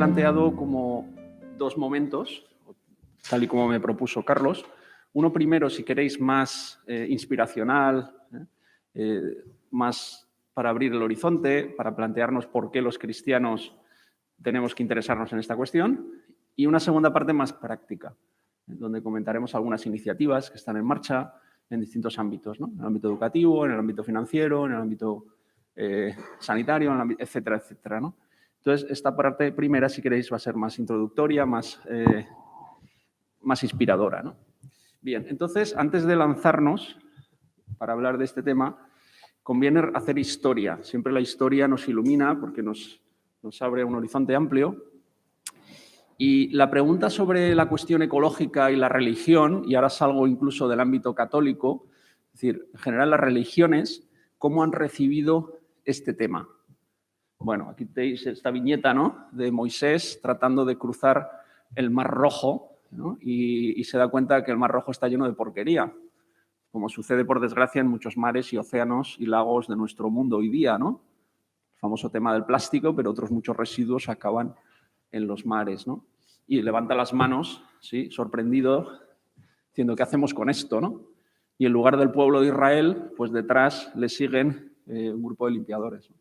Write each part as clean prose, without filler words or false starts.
planteado como dos momentos, tal y como me propuso Carlos. Uno primero, si queréis, más inspiracional, más para abrir el horizonte, para plantearnos por qué los cristianos tenemos que interesarnos en esta cuestión. Y una segunda parte más práctica, donde comentaremos algunas iniciativas que están en marcha en distintos ámbitos, ¿no? En el ámbito educativo, en el ámbito financiero, en el ámbito sanitario, etcétera, etcétera, ¿no? Entonces, esta parte primera, si queréis, va a ser más introductoria, más inspiradora, ¿no? Bien, entonces, antes de lanzarnos para hablar de este tema, conviene hacer historia. Siempre la historia nos ilumina porque nos abre un horizonte amplio. Y la pregunta sobre la cuestión ecológica y la religión, y ahora salgo incluso del ámbito católico, es decir, en general las religiones, ¿cómo han recibido este tema? Bueno, aquí tenéis esta viñeta, ¿no?, de Moisés tratando de cruzar el Mar Rojo, ¿no? Y se da cuenta que el Mar Rojo está lleno de porquería, como sucede, por desgracia, en muchos mares y océanos y lagos de nuestro mundo hoy día, ¿no? El famoso tema del plástico, pero otros muchos residuos acaban en los mares, ¿no? Y levanta las manos, ¿sí?, sorprendido, diciendo, ¿qué hacemos con esto, no? Y en lugar del pueblo de Israel, pues detrás le siguen un grupo de limpiadores, ¿no?,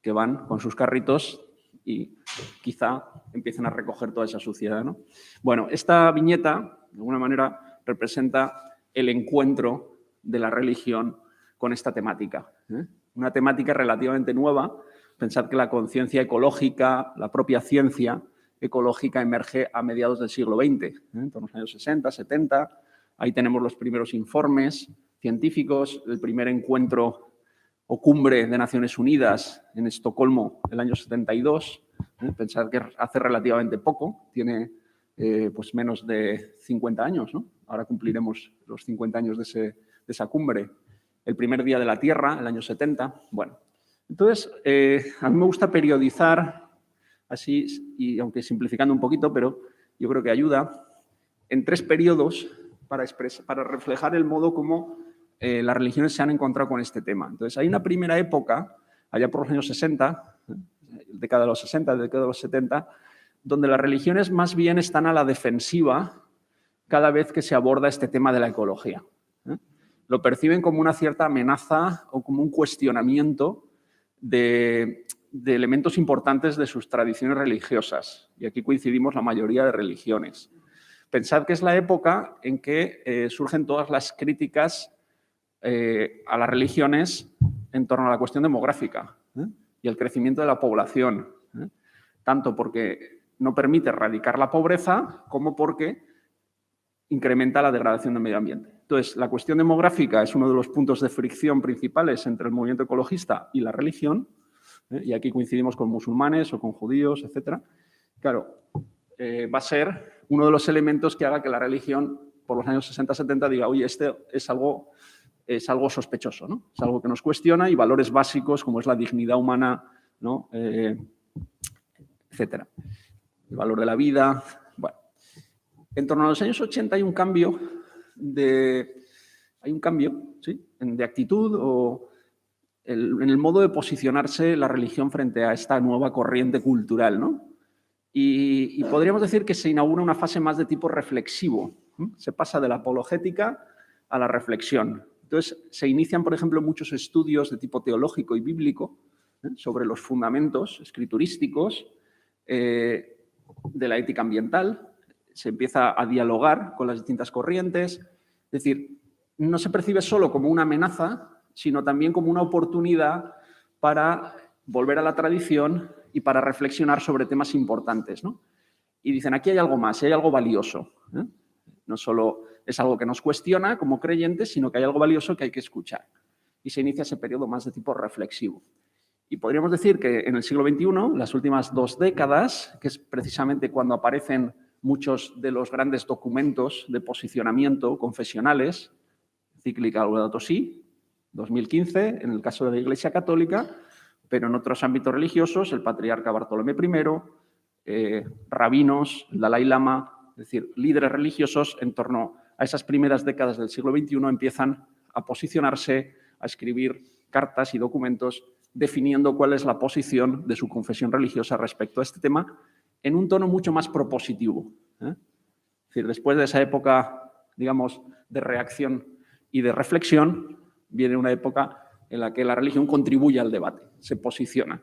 que van con sus carritos y quizá empiecen a recoger toda esa suciedad, ¿no? Bueno, esta viñeta, de alguna manera, representa el encuentro de la religión con esta temática, ¿eh? Una temática relativamente nueva. Pensad que la conciencia ecológica, la propia ciencia ecológica emerge a mediados del siglo XX, en torno a los años 60, 70. Ahí tenemos los primeros informes científicos, el primer encuentro o cumbre de Naciones Unidas en Estocolmo el año 72. Pensad que hace relativamente poco, tiene pues menos de 50 años, ¿no? Ahora cumpliremos los 50 años de esa cumbre. El primer día de la Tierra, el año 70. Bueno, entonces, a mí me gusta periodizar así, y aunque simplificando un poquito, pero yo creo que ayuda, en tres periodos para reflejar el modo como las religiones se han encontrado con este tema. Entonces, hay una primera época, allá por los años 60, década de los 60, década de los 70, donde las religiones más bien están a la defensiva cada vez que se aborda este tema de la ecología. Lo perciben como una cierta amenaza o como un cuestionamiento de elementos importantes de sus tradiciones religiosas. Y aquí coincidimos la mayoría de religiones. Pensad que es la época en que surgen todas las críticas a las religiones en torno a la cuestión demográfica y el crecimiento de la población, tanto porque no permite erradicar la pobreza como porque incrementa la degradación del medio ambiente. Entonces, la cuestión demográfica es uno de los puntos de fricción principales entre el movimiento ecologista y la religión, y aquí coincidimos con musulmanes o con judíos, etc. Claro, va a ser uno de los elementos que haga que la religión, por los años 60-70, diga, oye, este es algo sospechoso, ¿no? Es algo que nos cuestiona, y valores básicos como es la dignidad humana, ¿no?, etcétera. El valor de la vida. Bueno, en torno a los años 80 hay un cambio de actitud o en el modo de posicionarse la religión frente a esta nueva corriente cultural, ¿no? Y podríamos decir que se inaugura una fase más de tipo reflexivo. Se pasa de la apologética a la reflexión. Entonces, se inician, por ejemplo, muchos estudios de tipo teológico y bíblico sobre los fundamentos escriturísticos de la ética ambiental. Se empieza a dialogar con las distintas corrientes. Es decir, no se percibe solo como una amenaza, sino también como una oportunidad para volver a la tradición y para reflexionar sobre temas importantes, ¿no? Y dicen, aquí hay algo más, hay algo valioso, ¿eh? No solo es algo que nos cuestiona como creyentes, sino que hay algo valioso que hay que escuchar. Y se inicia ese periodo más de tipo reflexivo. Y podríamos decir que en el siglo XXI, las últimas 2 décadas, que es precisamente cuando aparecen muchos de los grandes documentos de posicionamiento confesionales, Encíclica Laudato Si, 2015, en el caso de la Iglesia Católica, pero en otros ámbitos religiosos, el patriarca Bartolomé I, rabinos, el Dalai Lama, es decir, líderes religiosos en torno a esas primeras décadas del siglo XXI empiezan a posicionarse, a escribir cartas y documentos definiendo cuál es la posición de su confesión religiosa respecto a este tema en un tono mucho más propositivo. Es decir, después de esa época, digamos, de reacción y de reflexión, viene una época en la que la religión contribuye al debate, se posiciona,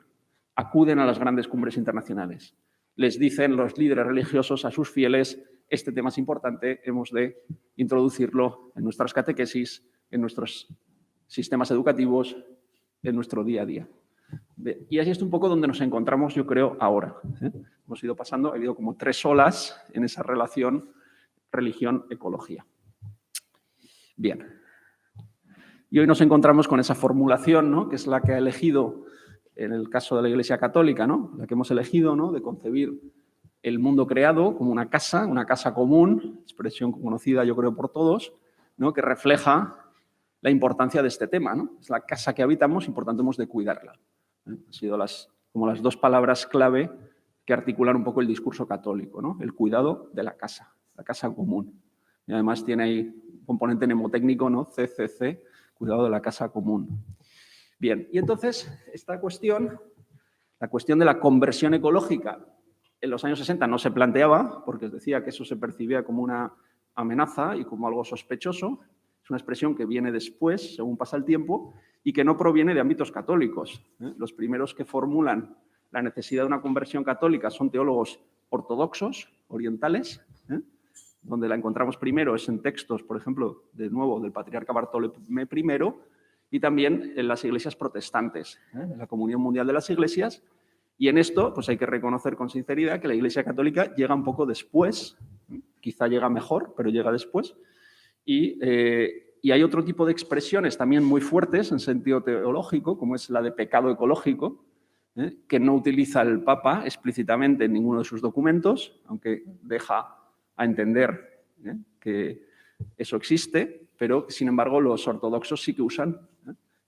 acuden a las grandes cumbres internacionales. Les dicen los líderes religiosos a sus fieles, este tema es importante, hemos de introducirlo en nuestras catequesis, en nuestros sistemas educativos, en nuestro día a día. Y así es un poco donde nos encontramos, yo creo, ahora. Hemos ido pasando, ha habido como 3 olas en esa relación religión-ecología. Bien. Y hoy nos encontramos con esa formulación, ¿no?, que es la que ha elegido, en el caso de la Iglesia Católica, ¿no?, la que hemos elegido, ¿no?, de concebir el mundo creado como una casa común, expresión conocida yo creo por todos, ¿no?, que refleja la importancia de este tema, ¿no? Es la casa que habitamos y por tanto hemos de cuidarla. Han sido como las 2 palabras clave que articulan un poco el discurso católico, ¿no? El cuidado de la casa común. Y además tiene ahí un componente mnemotécnico, ¿no? CCC, cuidado de la casa común. Bien, y entonces esta cuestión, la cuestión de la conversión ecológica, en los años 60 no se planteaba, porque os decía que eso se percibía como una amenaza y como algo sospechoso. Es una expresión que viene después, según pasa el tiempo, y que no proviene de ámbitos católicos. Los primeros que formulan la necesidad de una conversión católica son teólogos ortodoxos, orientales, donde la encontramos primero es en textos, por ejemplo, de nuevo, del patriarca Bartolomé I, y también en las iglesias protestantes, en la Comunión Mundial de las Iglesias. Y en esto pues hay que reconocer con sinceridad que la Iglesia Católica llega un poco después, quizá llega mejor, pero llega después. Y hay otro tipo de expresiones también muy fuertes en sentido teológico, como es la de pecado ecológico, que no utiliza el Papa explícitamente en ninguno de sus documentos, aunque deja a entender que eso existe, pero sin embargo los ortodoxos sí que usan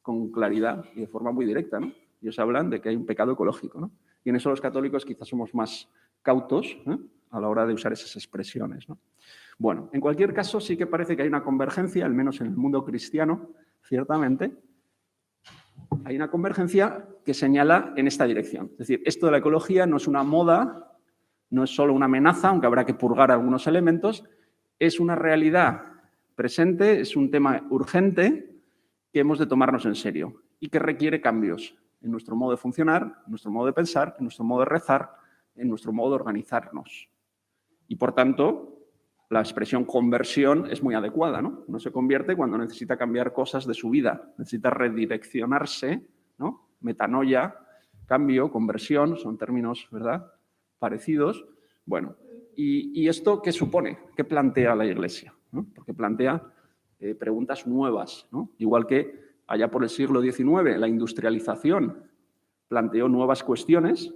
con claridad y de forma muy directa, ¿no? Ellos hablan de que hay un pecado ecológico, ¿no? Y en eso los católicos quizás somos más cautos a la hora de usar esas expresiones, ¿no? Bueno, en cualquier caso sí que parece que hay una convergencia, al menos en el mundo cristiano, ciertamente, hay una convergencia que señala en esta dirección. Es decir, esto de la ecología no es una moda, no es solo una amenaza, aunque habrá que purgar algunos elementos, es una realidad presente, es un tema urgente que hemos de tomarnos en serio y que requiere cambios en nuestro modo de funcionar, en nuestro modo de pensar, en nuestro modo de rezar, en nuestro modo de organizarnos. Y, por tanto, la expresión conversión es muy adecuada, ¿no? Uno se convierte cuando necesita cambiar cosas de su vida, necesita redireccionarse, ¿no? Metanoia, cambio, conversión, son términos, ¿verdad?, parecidos. Bueno, ¿y esto qué supone? ¿Qué plantea la Iglesia? ¿No? Porque plantea preguntas nuevas, ¿no? Igual que allá por el siglo XIX la industrialización planteó nuevas cuestiones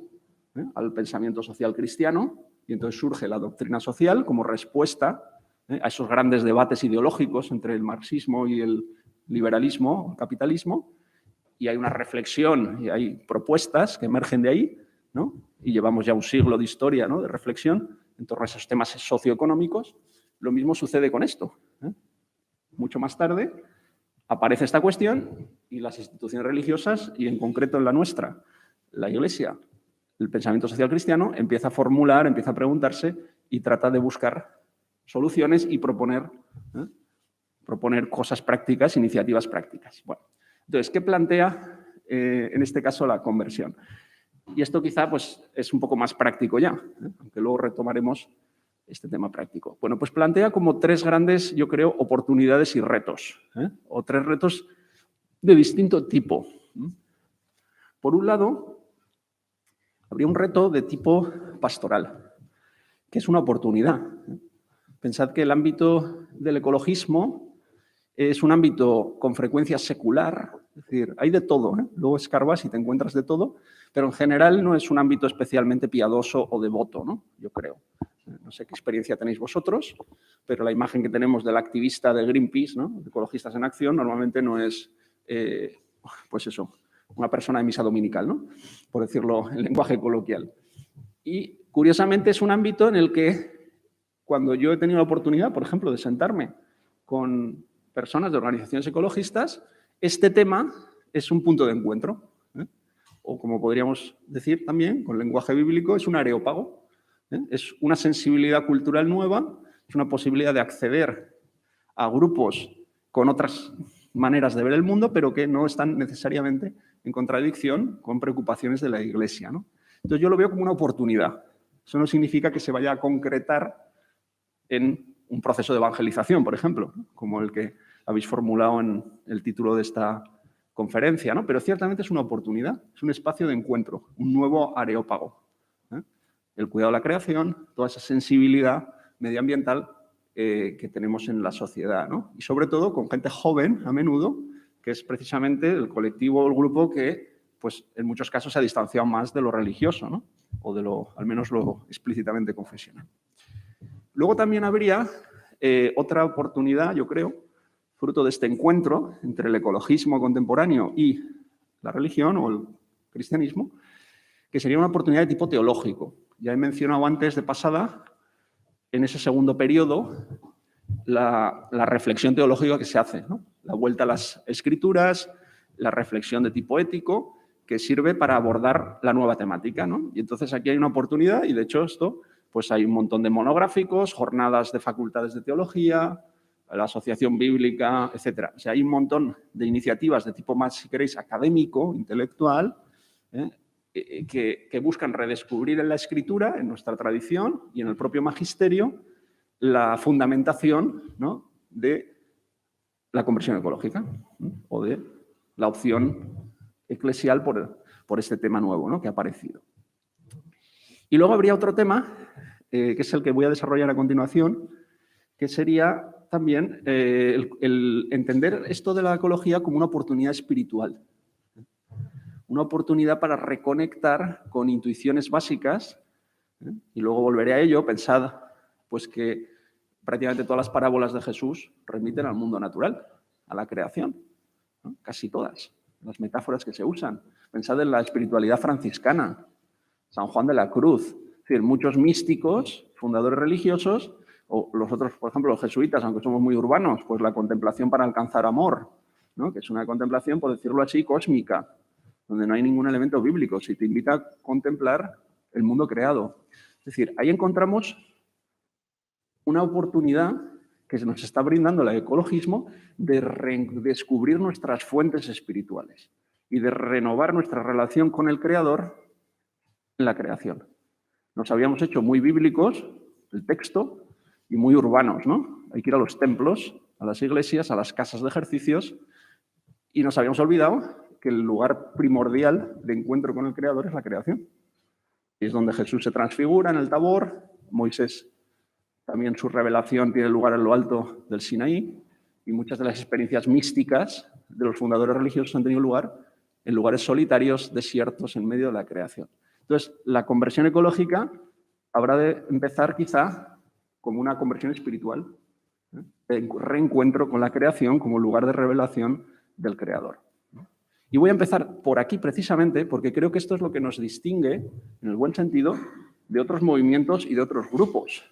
al pensamiento social cristiano, y entonces surge la doctrina social como respuesta a esos grandes debates ideológicos entre el marxismo y el liberalismo, el capitalismo, y hay una reflexión y hay propuestas que emergen de ahí, ¿no? Y llevamos ya un siglo de historia, ¿no?, de reflexión en torno a esos temas socioeconómicos. Lo mismo sucede con esto. Mucho más tarde aparece esta cuestión y las instituciones religiosas, y en concreto en la nuestra, la Iglesia, el pensamiento social cristiano, empieza a formular, empieza a preguntarse y trata de buscar soluciones y proponer cosas prácticas, iniciativas prácticas. Bueno, entonces, ¿qué plantea en este caso la conversión? Y esto quizá pues, es un poco más práctico ya, aunque luego retomaremos este tema práctico. Bueno, pues plantea como 3 grandes, yo creo, oportunidades y retos, o 3 retos de distinto tipo. Por un lado, habría un reto de tipo pastoral, que es una oportunidad. Pensad que el ámbito del ecologismo es un ámbito con frecuencia secular, es decir, hay de todo, luego escarbas y te encuentras de todo, pero en general no es un ámbito especialmente piadoso o devoto, ¿no? Yo creo. No sé qué experiencia tenéis vosotros, pero la imagen que tenemos del activista de Greenpeace, ¿no?, de Ecologistas en Acción, normalmente no es, pues eso, una persona de misa dominical, ¿no?, por decirlo en lenguaje coloquial. Y, curiosamente, es un ámbito en el que, cuando yo he tenido la oportunidad, por ejemplo, de sentarme con personas de organizaciones ecologistas, este tema es un punto de encuentro. o como podríamos decir también, con lenguaje bíblico, es un areópago. Es una sensibilidad cultural nueva, es una posibilidad de acceder a grupos con otras maneras de ver el mundo, pero que no están necesariamente en contradicción con preocupaciones de la Iglesia, ¿no? Entonces yo lo veo como una oportunidad. Eso no significa que se vaya a concretar en un proceso de evangelización, por ejemplo, ¿no? Como el que habéis formulado en el título de esta conferencia, ¿no? Pero ciertamente es una oportunidad, es un espacio de encuentro, un nuevo areópago. El cuidado de la creación, toda esa sensibilidad medioambiental que tenemos en la sociedad, ¿no? Y sobre todo con gente joven, a menudo, que es precisamente el colectivo o el grupo que, pues, en muchos casos se ha distanciado más de lo religioso, ¿no? O de lo, al menos lo explícitamente confesional. Luego también habría otra oportunidad, yo creo, fruto de este encuentro entre el ecologismo contemporáneo y la religión o el cristianismo, que sería una oportunidad de tipo teológico. Ya he mencionado antes de pasada, en ese segundo periodo, la reflexión teológica que se hace, ¿no? La vuelta a las escrituras, la reflexión de tipo ético, que sirve para abordar la nueva temática, ¿no? Y entonces aquí hay una oportunidad y, de hecho, esto, pues hay un montón de monográficos, jornadas de facultades de teología, la asociación bíblica, etcétera. O sea, hay un montón de iniciativas de tipo más, si queréis, académico, intelectual, que buscan redescubrir en la escritura, en nuestra tradición y en el propio magisterio, la fundamentación, ¿no?, de la conversión ecológica, ¿no?, o de la opción eclesial por este tema nuevo, ¿no?, que ha aparecido. Y luego habría otro tema, que es el que voy a desarrollar a continuación, que sería también el entender esto de la ecología como una oportunidad espiritual. Una oportunidad para reconectar con intuiciones básicas, y luego volveré a ello. Pensad pues, que prácticamente todas las parábolas de Jesús remiten al mundo natural, a la creación, ¿no? Casi todas las metáforas que se usan. Pensad en la espiritualidad franciscana, San Juan de la Cruz, es decir, muchos místicos, fundadores religiosos, o los otros, por ejemplo, los jesuitas, aunque somos muy urbanos, pues la contemplación para alcanzar amor, ¿no?, que es una contemplación, por decirlo así, cósmica, donde no hay ningún elemento bíblico, si te invita a contemplar el mundo creado. Es decir, ahí encontramos una oportunidad que nos está brindando el ecologismo de redescubrir nuestras fuentes espirituales y de renovar nuestra relación con el Creador en la creación. Nos habíamos hecho muy bíblicos, el texto, y muy urbanos, ¿no? Hay que ir a los templos, a las iglesias, a las casas de ejercicios, y nos habíamos olvidado que el lugar primordial de encuentro con el Creador es la creación. Y es donde Jesús se transfigura en el Tabor, Moisés también su revelación tiene lugar en lo alto del Sinaí, y muchas de las experiencias místicas de los fundadores religiosos han tenido lugar en lugares solitarios, desiertos, en medio de la creación. Entonces, la conversión ecológica habrá de empezar quizá como una conversión espiritual, de reencuentro con la creación como lugar de revelación del Creador. Y voy a empezar por aquí precisamente porque creo que esto es lo que nos distingue, en el buen sentido, de otros movimientos y de otros grupos.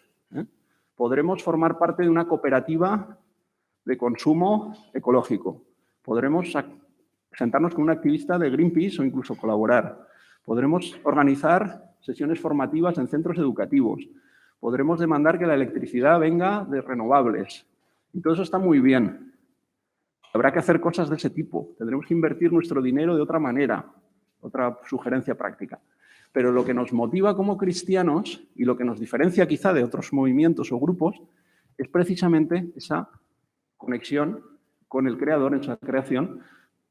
Podremos formar parte de una cooperativa de consumo ecológico. Podremos sentarnos con un activista de Greenpeace o incluso colaborar. Podremos organizar sesiones formativas en centros educativos. Podremos demandar que la electricidad venga de renovables. Y todo eso está muy bien. Habrá que hacer cosas de ese tipo. Tendremos que invertir nuestro dinero de otra manera. Otra sugerencia práctica. Pero lo que nos motiva como cristianos y lo que nos diferencia quizá de otros movimientos o grupos es precisamente esa conexión con el Creador, en esa creación,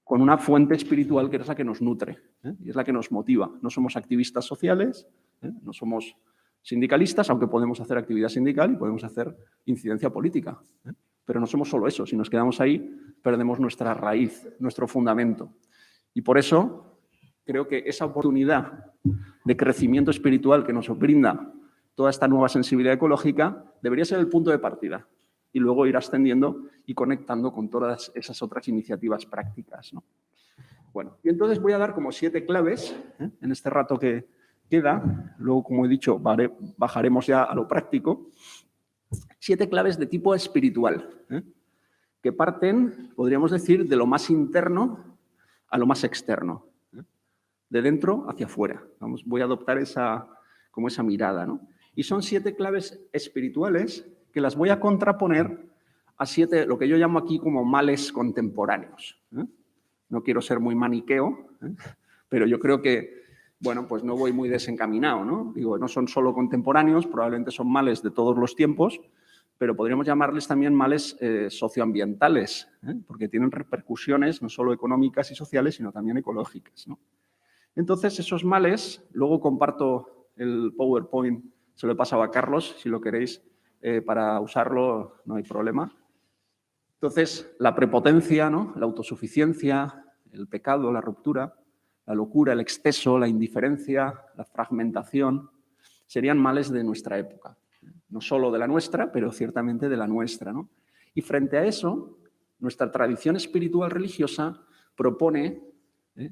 con una fuente espiritual que es la que nos nutre, y es la que nos motiva. No somos activistas sociales, no somos sindicalistas, aunque podemos hacer actividad sindical y podemos hacer incidencia política. Pero no somos solo eso. Si nos quedamos ahí, perdemos nuestra raíz, nuestro fundamento. Y por eso creo que esa oportunidad de crecimiento espiritual que nos brinda toda esta nueva sensibilidad ecológica debería ser el punto de partida y luego ir ascendiendo y conectando con todas esas otras iniciativas prácticas, ¿no? Bueno, y entonces voy a dar como 7 claves en este rato que queda. Luego, como he dicho, bajaremos ya a lo práctico. 7 claves de tipo espiritual, que parten, podríamos decir, de lo más interno a lo más externo. de dentro hacia afuera. Voy a adoptar como esa mirada, ¿no? Y son 7 claves espirituales que las voy a contraponer a 7, lo que yo llamo aquí como males contemporáneos. No quiero ser muy maniqueo, pero yo creo que, bueno, pues no voy muy desencaminado, ¿no? Digo, no son solo contemporáneos, probablemente son males de todos los tiempos, pero podríamos llamarles también males socioambientales, porque tienen repercusiones no solo económicas y sociales, sino también ecológicas, ¿no? Entonces, esos males, luego comparto el PowerPoint, se lo he pasado a Carlos, si lo queréis, para usarlo no hay problema. Entonces, la prepotencia, ¿no? La autosuficiencia, el pecado, la ruptura, la locura, el exceso, la indiferencia, la fragmentación, serían males de nuestra época. No solo de la nuestra, pero ciertamente de la nuestra, ¿no? Y frente a eso, nuestra tradición espiritual religiosa propone,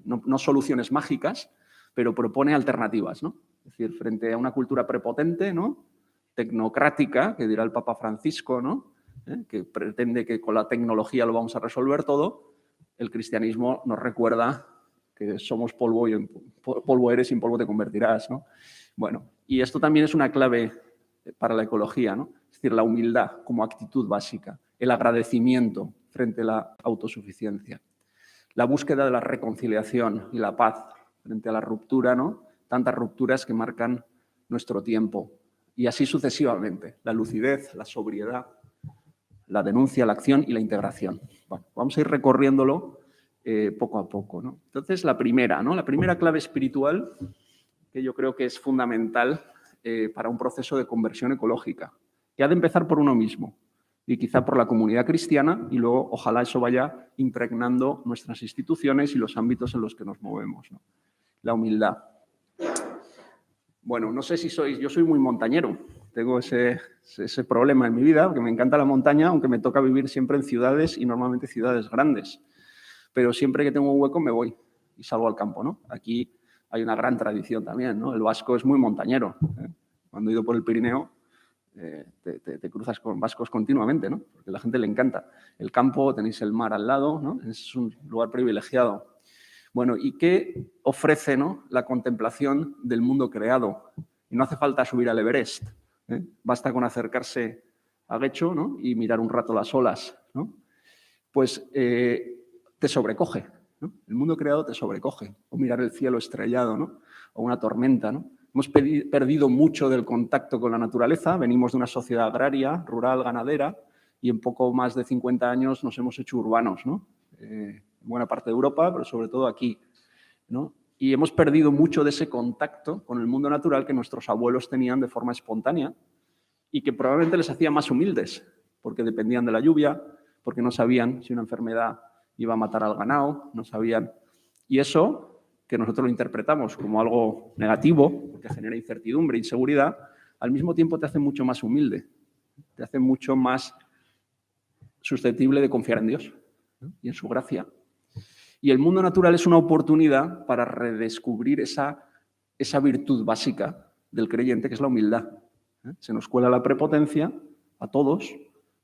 no soluciones mágicas, pero propone alternativas, ¿no? Es decir, frente a una cultura prepotente, ¿no? Tecnocrática, que dirá el Papa Francisco, ¿no? Que pretende que con la tecnología lo vamos a resolver todo, el cristianismo nos recuerda que somos polvo y polvo eres y en polvo te convertirás, ¿no? Bueno, y esto también es una clave para la ecología, ¿no? Es decir, la humildad como actitud básica, el agradecimiento frente a la autosuficiencia, la búsqueda de la reconciliación y la paz frente a la ruptura, ¿no? Tantas rupturas que marcan nuestro tiempo. Y así sucesivamente, la lucidez, la sobriedad, la denuncia, la acción y la integración. Bueno, vamos a ir recorriéndolo poco a poco, ¿no? Entonces, la primera clave espiritual, que yo creo que es fundamental para un proceso de conversión ecológica, que ha de empezar por uno mismo y quizá por la comunidad cristiana y luego ojalá eso vaya impregnando nuestras instituciones y los ámbitos en los que nos movemos, ¿no? La humildad. Bueno, no sé si yo soy muy montañero, tengo ese problema en mi vida, porque me encanta la montaña, aunque me toca vivir siempre en ciudades y normalmente ciudades grandes. Pero siempre que tengo un hueco me voy y salgo al campo, ¿no? Aquí hay una gran tradición también, ¿no? El vasco es muy montañero, ¿eh? Cuando he ido por el Pirineo te cruzas con vascos continuamente, ¿no? Porque a la gente le encanta. El campo, tenéis el mar al lado, ¿no? Es un lugar privilegiado. Bueno, ¿y qué ofrece, ¿no? La contemplación del mundo creado? Y no hace falta subir al Everest, ¿eh? Basta con acercarse a Guecho, ¿no? Y mirar un rato las olas, ¿no? Pues te sobrecoge, ¿no? El mundo creado te sobrecoge. O mirar el cielo estrellado, ¿no? O una tormenta, ¿no? Hemos perdido mucho del contacto con la naturaleza, venimos de una sociedad agraria, rural, ganadera, y en poco más de 50 años nos hemos hecho urbanos, ¿no? En buena parte de Europa, pero sobre todo aquí, ¿no? Y hemos perdido mucho de ese contacto con el mundo natural que nuestros abuelos tenían de forma espontánea y que probablemente les hacía más humildes, porque dependían de la lluvia, porque no sabían si una enfermedad iba a matar al ganado, no sabían. Y eso, que nosotros lo interpretamos como algo negativo, porque genera incertidumbre, inseguridad, al mismo tiempo te hace mucho más humilde, te hace mucho más susceptible de confiar en Dios, ¿no? Y en su gracia. Y el mundo natural es una oportunidad para redescubrir esa virtud básica del creyente, que es la humildad. Se nos cuela la prepotencia a todos,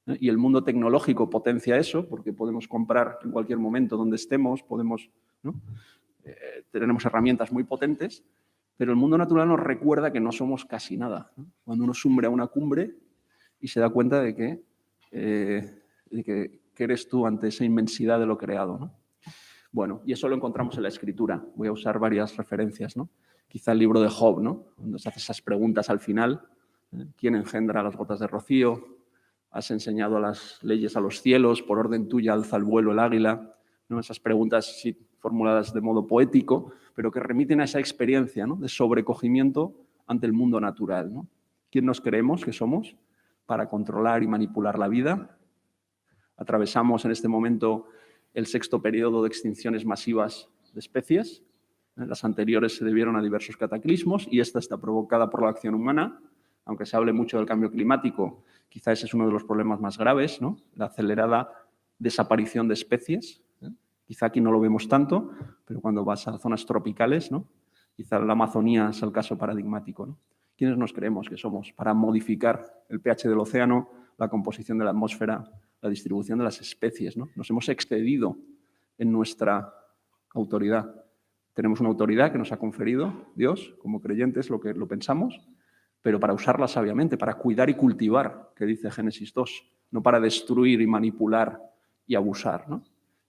y el mundo tecnológico potencia eso, porque podemos comprar en cualquier momento donde estemos, podemos, ¿no? Tenemos herramientas muy potentes, pero el mundo natural nos recuerda que no somos casi nada, ¿no? Cuando uno sube a una cumbre y se da cuenta de que eres tú ante esa inmensidad de lo creado, ¿no? Bueno, y eso lo encontramos en la Escritura. Voy a usar varias referencias, ¿no? Quizá el libro de Job, ¿no? Donde se hace esas preguntas al final. ¿Quién engendra las gotas de rocío? ¿Has enseñado las leyes a los cielos? ¿Por orden tuya alza el vuelo el águila? ¿No? Esas preguntas sí, formuladas de modo poético, pero que remiten a esa experiencia, ¿no? De sobrecogimiento ante el mundo natural, ¿no? ¿Quién nos creemos que somos para controlar y manipular la vida? Atravesamos en este momento el 6º periodo de extinciones masivas de especies. Las anteriores se debieron a diversos cataclismos y esta está provocada por la acción humana. Aunque se hable mucho del cambio climático, quizá ese es uno de los problemas más graves, ¿no? La acelerada desaparición de especies. Quizá aquí no lo vemos tanto, pero cuando vas a zonas tropicales, ¿no? Quizá la Amazonía es el caso paradigmático, ¿no? ¿Quiénes nos creemos que somos para modificar el pH del océano, la composición de la atmósfera, la distribución de las especies, ¿no? Nos hemos excedido en nuestra autoridad. Tenemos una autoridad que nos ha conferido Dios, como creyentes lo pensamos, pero para usarla sabiamente, para cuidar y cultivar, que dice Génesis 2, no para destruir y manipular y abusar, ¿no?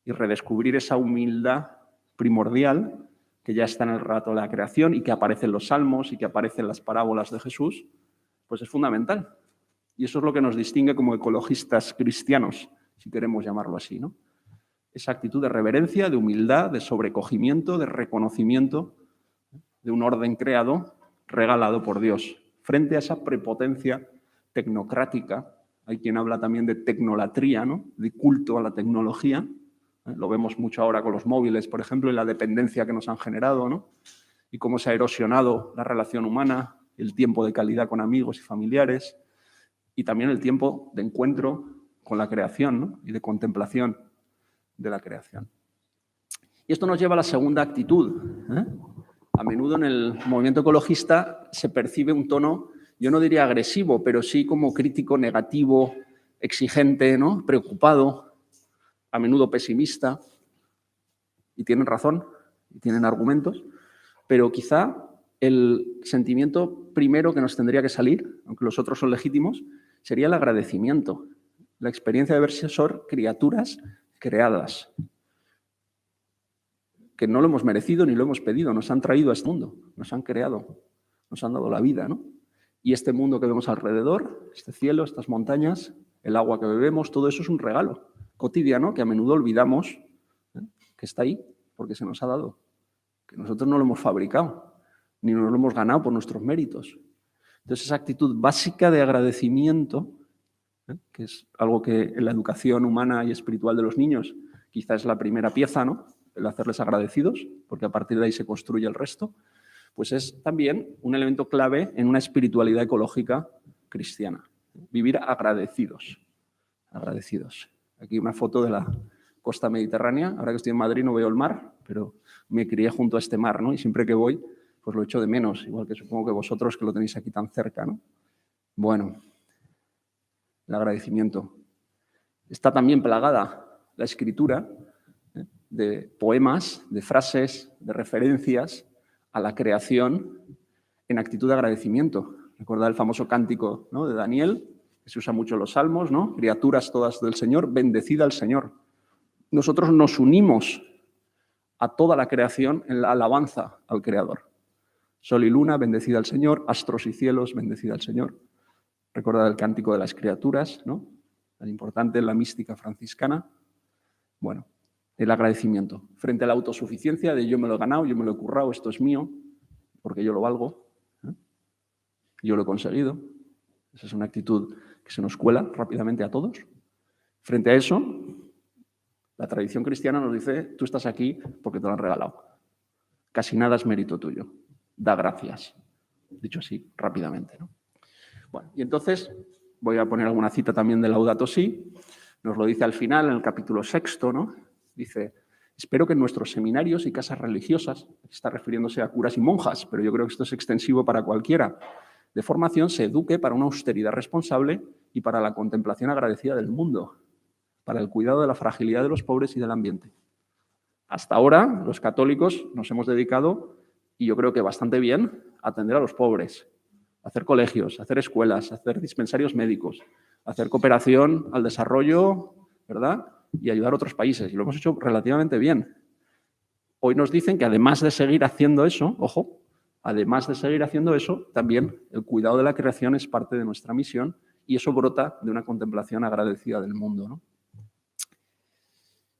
Y redescubrir esa humildad primordial que ya está en el relato de la creación y que aparece en los salmos y que aparece en las parábolas de Jesús, pues es fundamental. Y eso es lo que nos distingue como ecologistas cristianos, si queremos llamarlo así, ¿no? Esa actitud de reverencia, de humildad, de sobrecogimiento, de reconocimiento de un orden creado, regalado por Dios, frente a esa prepotencia tecnocrática. Hay quien habla también de tecnolatría, ¿no? De culto a la tecnología. Lo vemos mucho ahora con los móviles, por ejemplo, y la dependencia que nos han generado, ¿no? Y cómo se ha erosionado la relación humana, el tiempo de calidad con amigos y familiares, y también el tiempo de encuentro con la creación, ¿no? Y de contemplación de la creación. Y esto nos lleva a la segunda actitud. A menudo en el movimiento ecologista se percibe un tono, yo no diría agresivo, pero sí como crítico, negativo, exigente, ¿no? Preocupado, a menudo pesimista. Y tienen razón, y tienen argumentos, pero quizá el sentimiento primero que nos tendría que salir, aunque los otros son legítimos, sería el agradecimiento, la experiencia de ver ser criaturas creadas, que no lo hemos merecido ni lo hemos pedido, nos han traído a este mundo, nos han creado, nos han dado la vida, ¿no? Y este mundo que vemos alrededor, este cielo, estas montañas, el agua que bebemos, todo eso es un regalo cotidiano que a menudo olvidamos, que está ahí porque se nos ha dado, que nosotros no lo hemos fabricado, ni nos lo hemos ganado por nuestros méritos. Entonces, esa actitud básica de agradecimiento, que es algo que en la educación humana y espiritual de los niños quizás es la primera pieza, ¿no? El hacerles agradecidos, porque a partir de ahí se construye el resto, pues es también un elemento clave en una espiritualidad ecológica cristiana. Vivir agradecidos. Agradecidos. Aquí una foto de la costa mediterránea. Ahora que estoy en Madrid no veo el mar, pero me crié junto a este mar, ¿no? Y siempre que voy, pues lo echo de menos, igual que supongo que vosotros que lo tenéis aquí tan cerca, ¿no? Bueno, el agradecimiento. Está también plagada la escritura de poemas, de frases, de referencias a la creación en actitud de agradecimiento. Recordad el famoso cántico, ¿no?, de Daniel, que se usa mucho en los salmos, ¿no? Criaturas todas del Señor, bendecida al Señor. Nosotros nos unimos a toda la creación en la alabanza al Creador. Sol y luna, bendecida al Señor, astros y cielos, bendecida al Señor. Recordad el cántico de las criaturas, ¿no?, tan importante en la mística franciscana. Bueno, el agradecimiento frente a la autosuficiencia de yo me lo he ganado, yo me lo he currado, esto es mío, porque yo lo valgo, yo lo he conseguido. Esa es una actitud que se nos cuela rápidamente a todos. Frente a eso, la tradición cristiana nos dice, tú estás aquí porque te lo han regalado. Casi nada es mérito tuyo. Da gracias. Dicho así, rápidamente, ¿no? Bueno, y entonces voy a poner alguna cita también de Laudato Si. Nos lo dice al final, en el capítulo 6, ¿no? Dice, espero que en nuestros seminarios y casas religiosas, está refiriéndose a curas y monjas, pero yo creo que esto es extensivo para cualquiera, de formación se eduque para una austeridad responsable y para la contemplación agradecida del mundo, para el cuidado de la fragilidad de los pobres y del ambiente. Hasta ahora, los católicos nos hemos dedicado, y yo creo que bastante bien, a atender a los pobres, a hacer colegios, a hacer escuelas, a hacer dispensarios médicos, a hacer cooperación al desarrollo, ¿verdad?, y ayudar a otros países. Y lo hemos hecho relativamente bien. Hoy nos dicen que además de seguir haciendo eso, ojo, además de seguir haciendo eso, también el cuidado de la creación es parte de nuestra misión y eso brota de una contemplación agradecida del mundo, ¿no?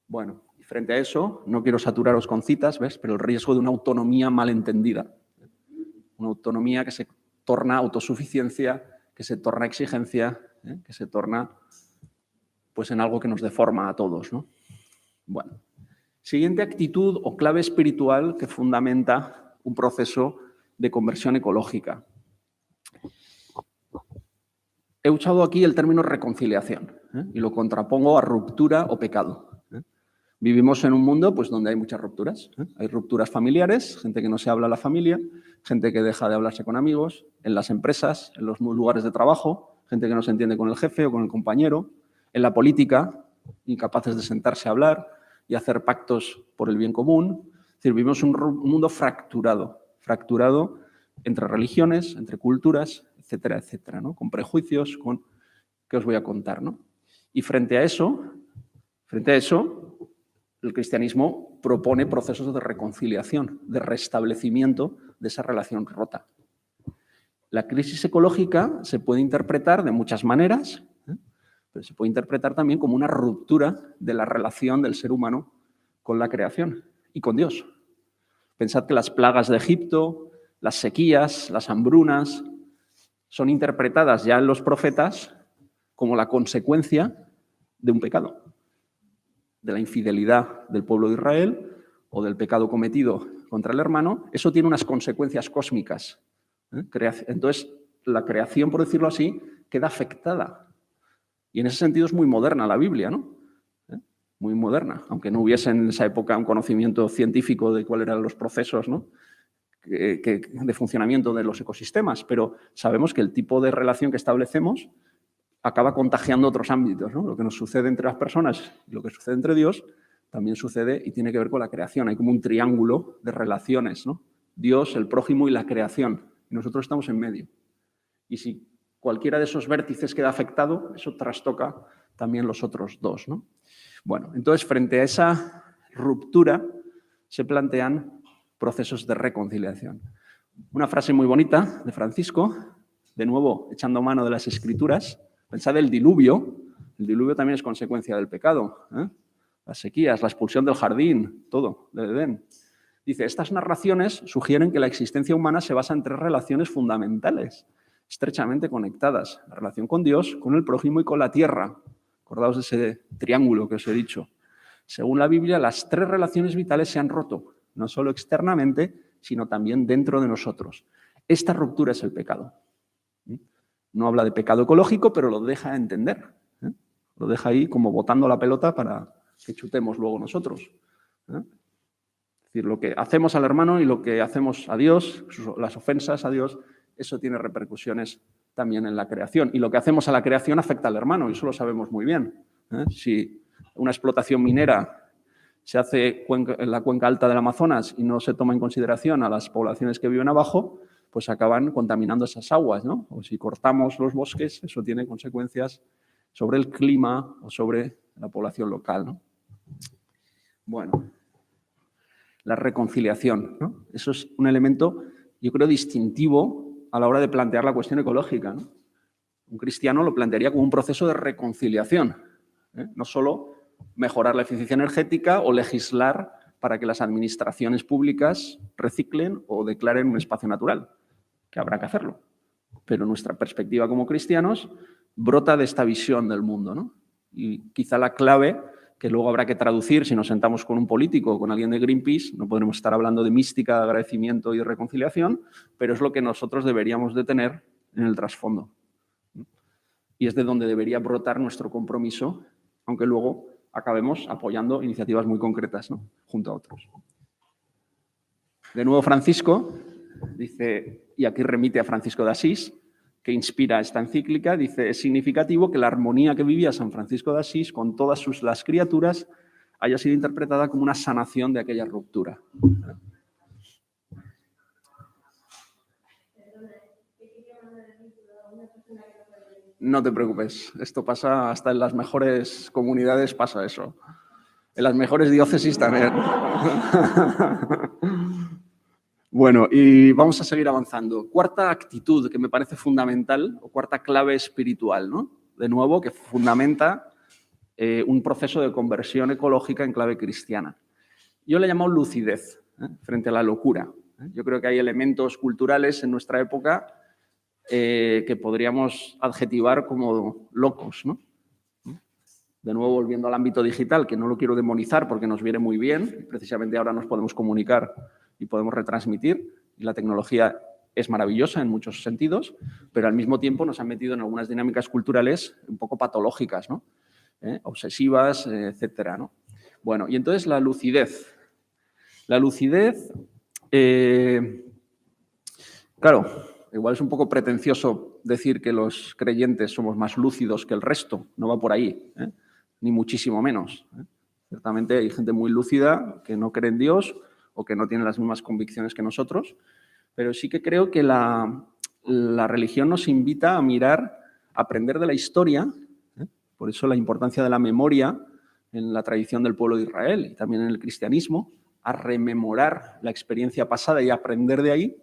Bueno, y frente a eso, no quiero saturaros con citas, ¿ves?, pero el riesgo de una autonomía malentendida. Una autonomía que se torna autosuficiencia, que se torna exigencia, que se torna pues en algo que nos deforma a todos, ¿no? Bueno, siguiente actitud o clave espiritual que fundamenta un proceso de conversión ecológica. He usado aquí el término reconciliación y lo contrapongo a ruptura o pecado. Vivimos en un mundo pues, donde hay muchas rupturas. Hay rupturas familiares, gente que no se habla a la familia, gente que deja de hablarse con amigos, en las empresas, en los lugares de trabajo, gente que no se entiende con el jefe o con el compañero, en la política, incapaces de sentarse a hablar y hacer pactos por el bien común, decir, vivimos un mundo fracturado entre religiones, entre culturas, etcétera, etcétera, ¿no? Con prejuicios, que os voy a contar, ¿no? Y frente a eso, el cristianismo propone procesos de reconciliación, de restablecimiento de esa relación rota. La crisis ecológica se puede interpretar de muchas maneras, pero se puede interpretar también como una ruptura de la relación del ser humano con la creación y con Dios. Pensad que las plagas de Egipto, las sequías, las hambrunas, son interpretadas ya en los profetas como la consecuencia de un pecado, de la infidelidad del pueblo de Israel o del pecado cometido contra el hermano. Eso tiene unas consecuencias cósmicas. Entonces, la creación, por decirlo así, queda afectada. Y en ese sentido es muy moderna la Biblia, ¿no? Muy moderna, aunque no hubiese en esa época un conocimiento científico de cuáles eran los procesos, ¿no? de funcionamiento de los ecosistemas, pero sabemos que el tipo de relación que establecemos acaba contagiando otros ámbitos, ¿no? Lo que nos sucede entre las personas y lo que sucede entre Dios también sucede y tiene que ver con la creación. Hay como un triángulo de relaciones, ¿no? Dios, el prójimo y la creación. Y nosotros estamos en medio. Y si cualquiera de esos vértices queda afectado, eso trastoca también los otros dos, ¿no? Bueno, entonces, frente a esa ruptura, se plantean procesos de reconciliación. Una frase muy bonita de Francisco, de nuevo, echando mano de las Escrituras. Pensad el diluvio también es consecuencia del pecado, ¿eh? Las sequías, la expulsión del jardín, todo, del Edén. Dice, estas narraciones sugieren que la existencia humana se basa en tres relaciones fundamentales, estrechamente conectadas. La relación con Dios, con el prójimo y con la tierra. Acordaos de ese triángulo que os he dicho. Según la Biblia, las tres relaciones vitales se han roto, no solo externamente, sino también dentro de nosotros. Esta ruptura es el pecado. No habla de pecado ecológico, pero lo deja entender. Lo deja ahí como botando la pelota para que chutemos luego nosotros. Es decir, lo que hacemos al hermano y lo que hacemos a Dios, las ofensas a Dios, eso tiene repercusiones también en la creación. Y lo que hacemos a la creación afecta al hermano, y eso lo sabemos muy bien. Si una explotación minera se hace en la cuenca alta del Amazonas y no se toma en consideración a las poblaciones que viven abajo, pues acaban contaminando esas aguas, ¿no? O si cortamos los bosques, eso tiene consecuencias sobre el clima o sobre la población local, ¿no? Bueno, la reconciliación, ¿no? Eso es un elemento, yo creo, distintivo a la hora de plantear la cuestión ecológica, ¿no? Un cristiano lo plantearía como un proceso de reconciliación, no solo mejorar la eficiencia energética o legislar para que las administraciones públicas reciclen o declaren un espacio natural, que habrá que hacerlo. Pero nuestra perspectiva como cristianos brota de esta visión del mundo, ¿no? Y quizá la clave que luego habrá que traducir si nos sentamos con un político o con alguien de Greenpeace, no podremos estar hablando de mística, de agradecimiento y de reconciliación, pero es lo que nosotros deberíamos de tener en el trasfondo. Y es de donde debería brotar nuestro compromiso, aunque luego acabemos apoyando iniciativas muy concretas, ¿no? Junto a otros. De nuevo Francisco dice, y aquí remite a Francisco de Asís, que inspira esta encíclica, dice, es significativo que la armonía que vivía San Francisco de Asís con todas las criaturas haya sido interpretada como una sanación de aquella ruptura. No te preocupes, esto pasa hasta en las mejores comunidades, pasa eso. En las mejores diócesis también. Bueno, y vamos a seguir avanzando. Cuarta actitud que me parece fundamental, o cuarta clave espiritual, ¿no? De nuevo, que fundamenta un proceso de conversión ecológica en clave cristiana. Yo le llamo lucidez, frente a la locura. Yo creo que hay elementos culturales en nuestra época que podríamos adjetivar como locos, ¿no? De nuevo, volviendo al ámbito digital, que no lo quiero demonizar porque nos viene muy bien, precisamente ahora nos podemos comunicar y podemos retransmitir, y la tecnología es maravillosa en muchos sentidos, pero al mismo tiempo nos han metido en algunas dinámicas culturales un poco patológicas, ¿no? Obsesivas, etcétera, ¿no? Bueno, y entonces la lucidez. La lucidez, claro, igual es un poco pretencioso decir que los creyentes somos más lúcidos que el resto, no va por ahí, ni muchísimo menos. Ciertamente hay gente muy lúcida que no cree en Dios o que no tienen las mismas convicciones que nosotros, pero sí que creo que la religión nos invita a mirar, a aprender de la historia, por eso la importancia de la memoria en la tradición del pueblo de Israel y también en el cristianismo, a rememorar la experiencia pasada y aprender de ahí,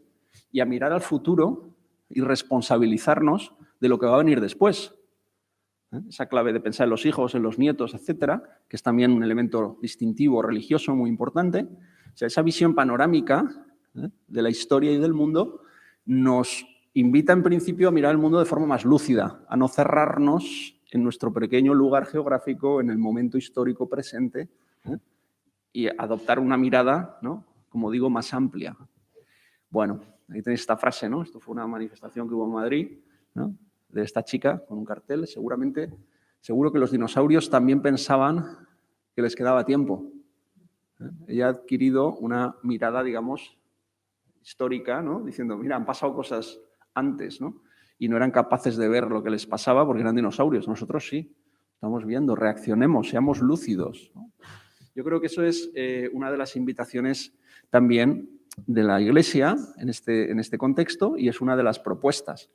y a mirar al futuro y responsabilizarnos de lo que va a venir después. Esa clave de pensar en los hijos, en los nietos, etcétera, que es también un elemento distintivo religioso muy importante. O sea, esa visión panorámica de la historia y del mundo nos invita en principio a mirar el mundo de forma más lúcida, a no cerrarnos en nuestro pequeño lugar geográfico, en el momento histórico presente, y adoptar una mirada, ¿no?, como digo, más amplia. Bueno, ahí tenéis esta frase, ¿no? Esto fue una manifestación que hubo en Madrid, ¿no?, de esta chica con un cartel. Seguro que los dinosaurios también pensaban que les quedaba tiempo. Ella ha adquirido una mirada, digamos, histórica, ¿no?, diciendo, mira, han pasado cosas antes, ¿no?, y no eran capaces de ver lo que les pasaba porque eran dinosaurios. Nosotros sí, estamos viendo, reaccionemos, seamos lúcidos, ¿no? Yo creo que eso es una de las invitaciones también de la Iglesia en este contexto, y es una de las propuestas.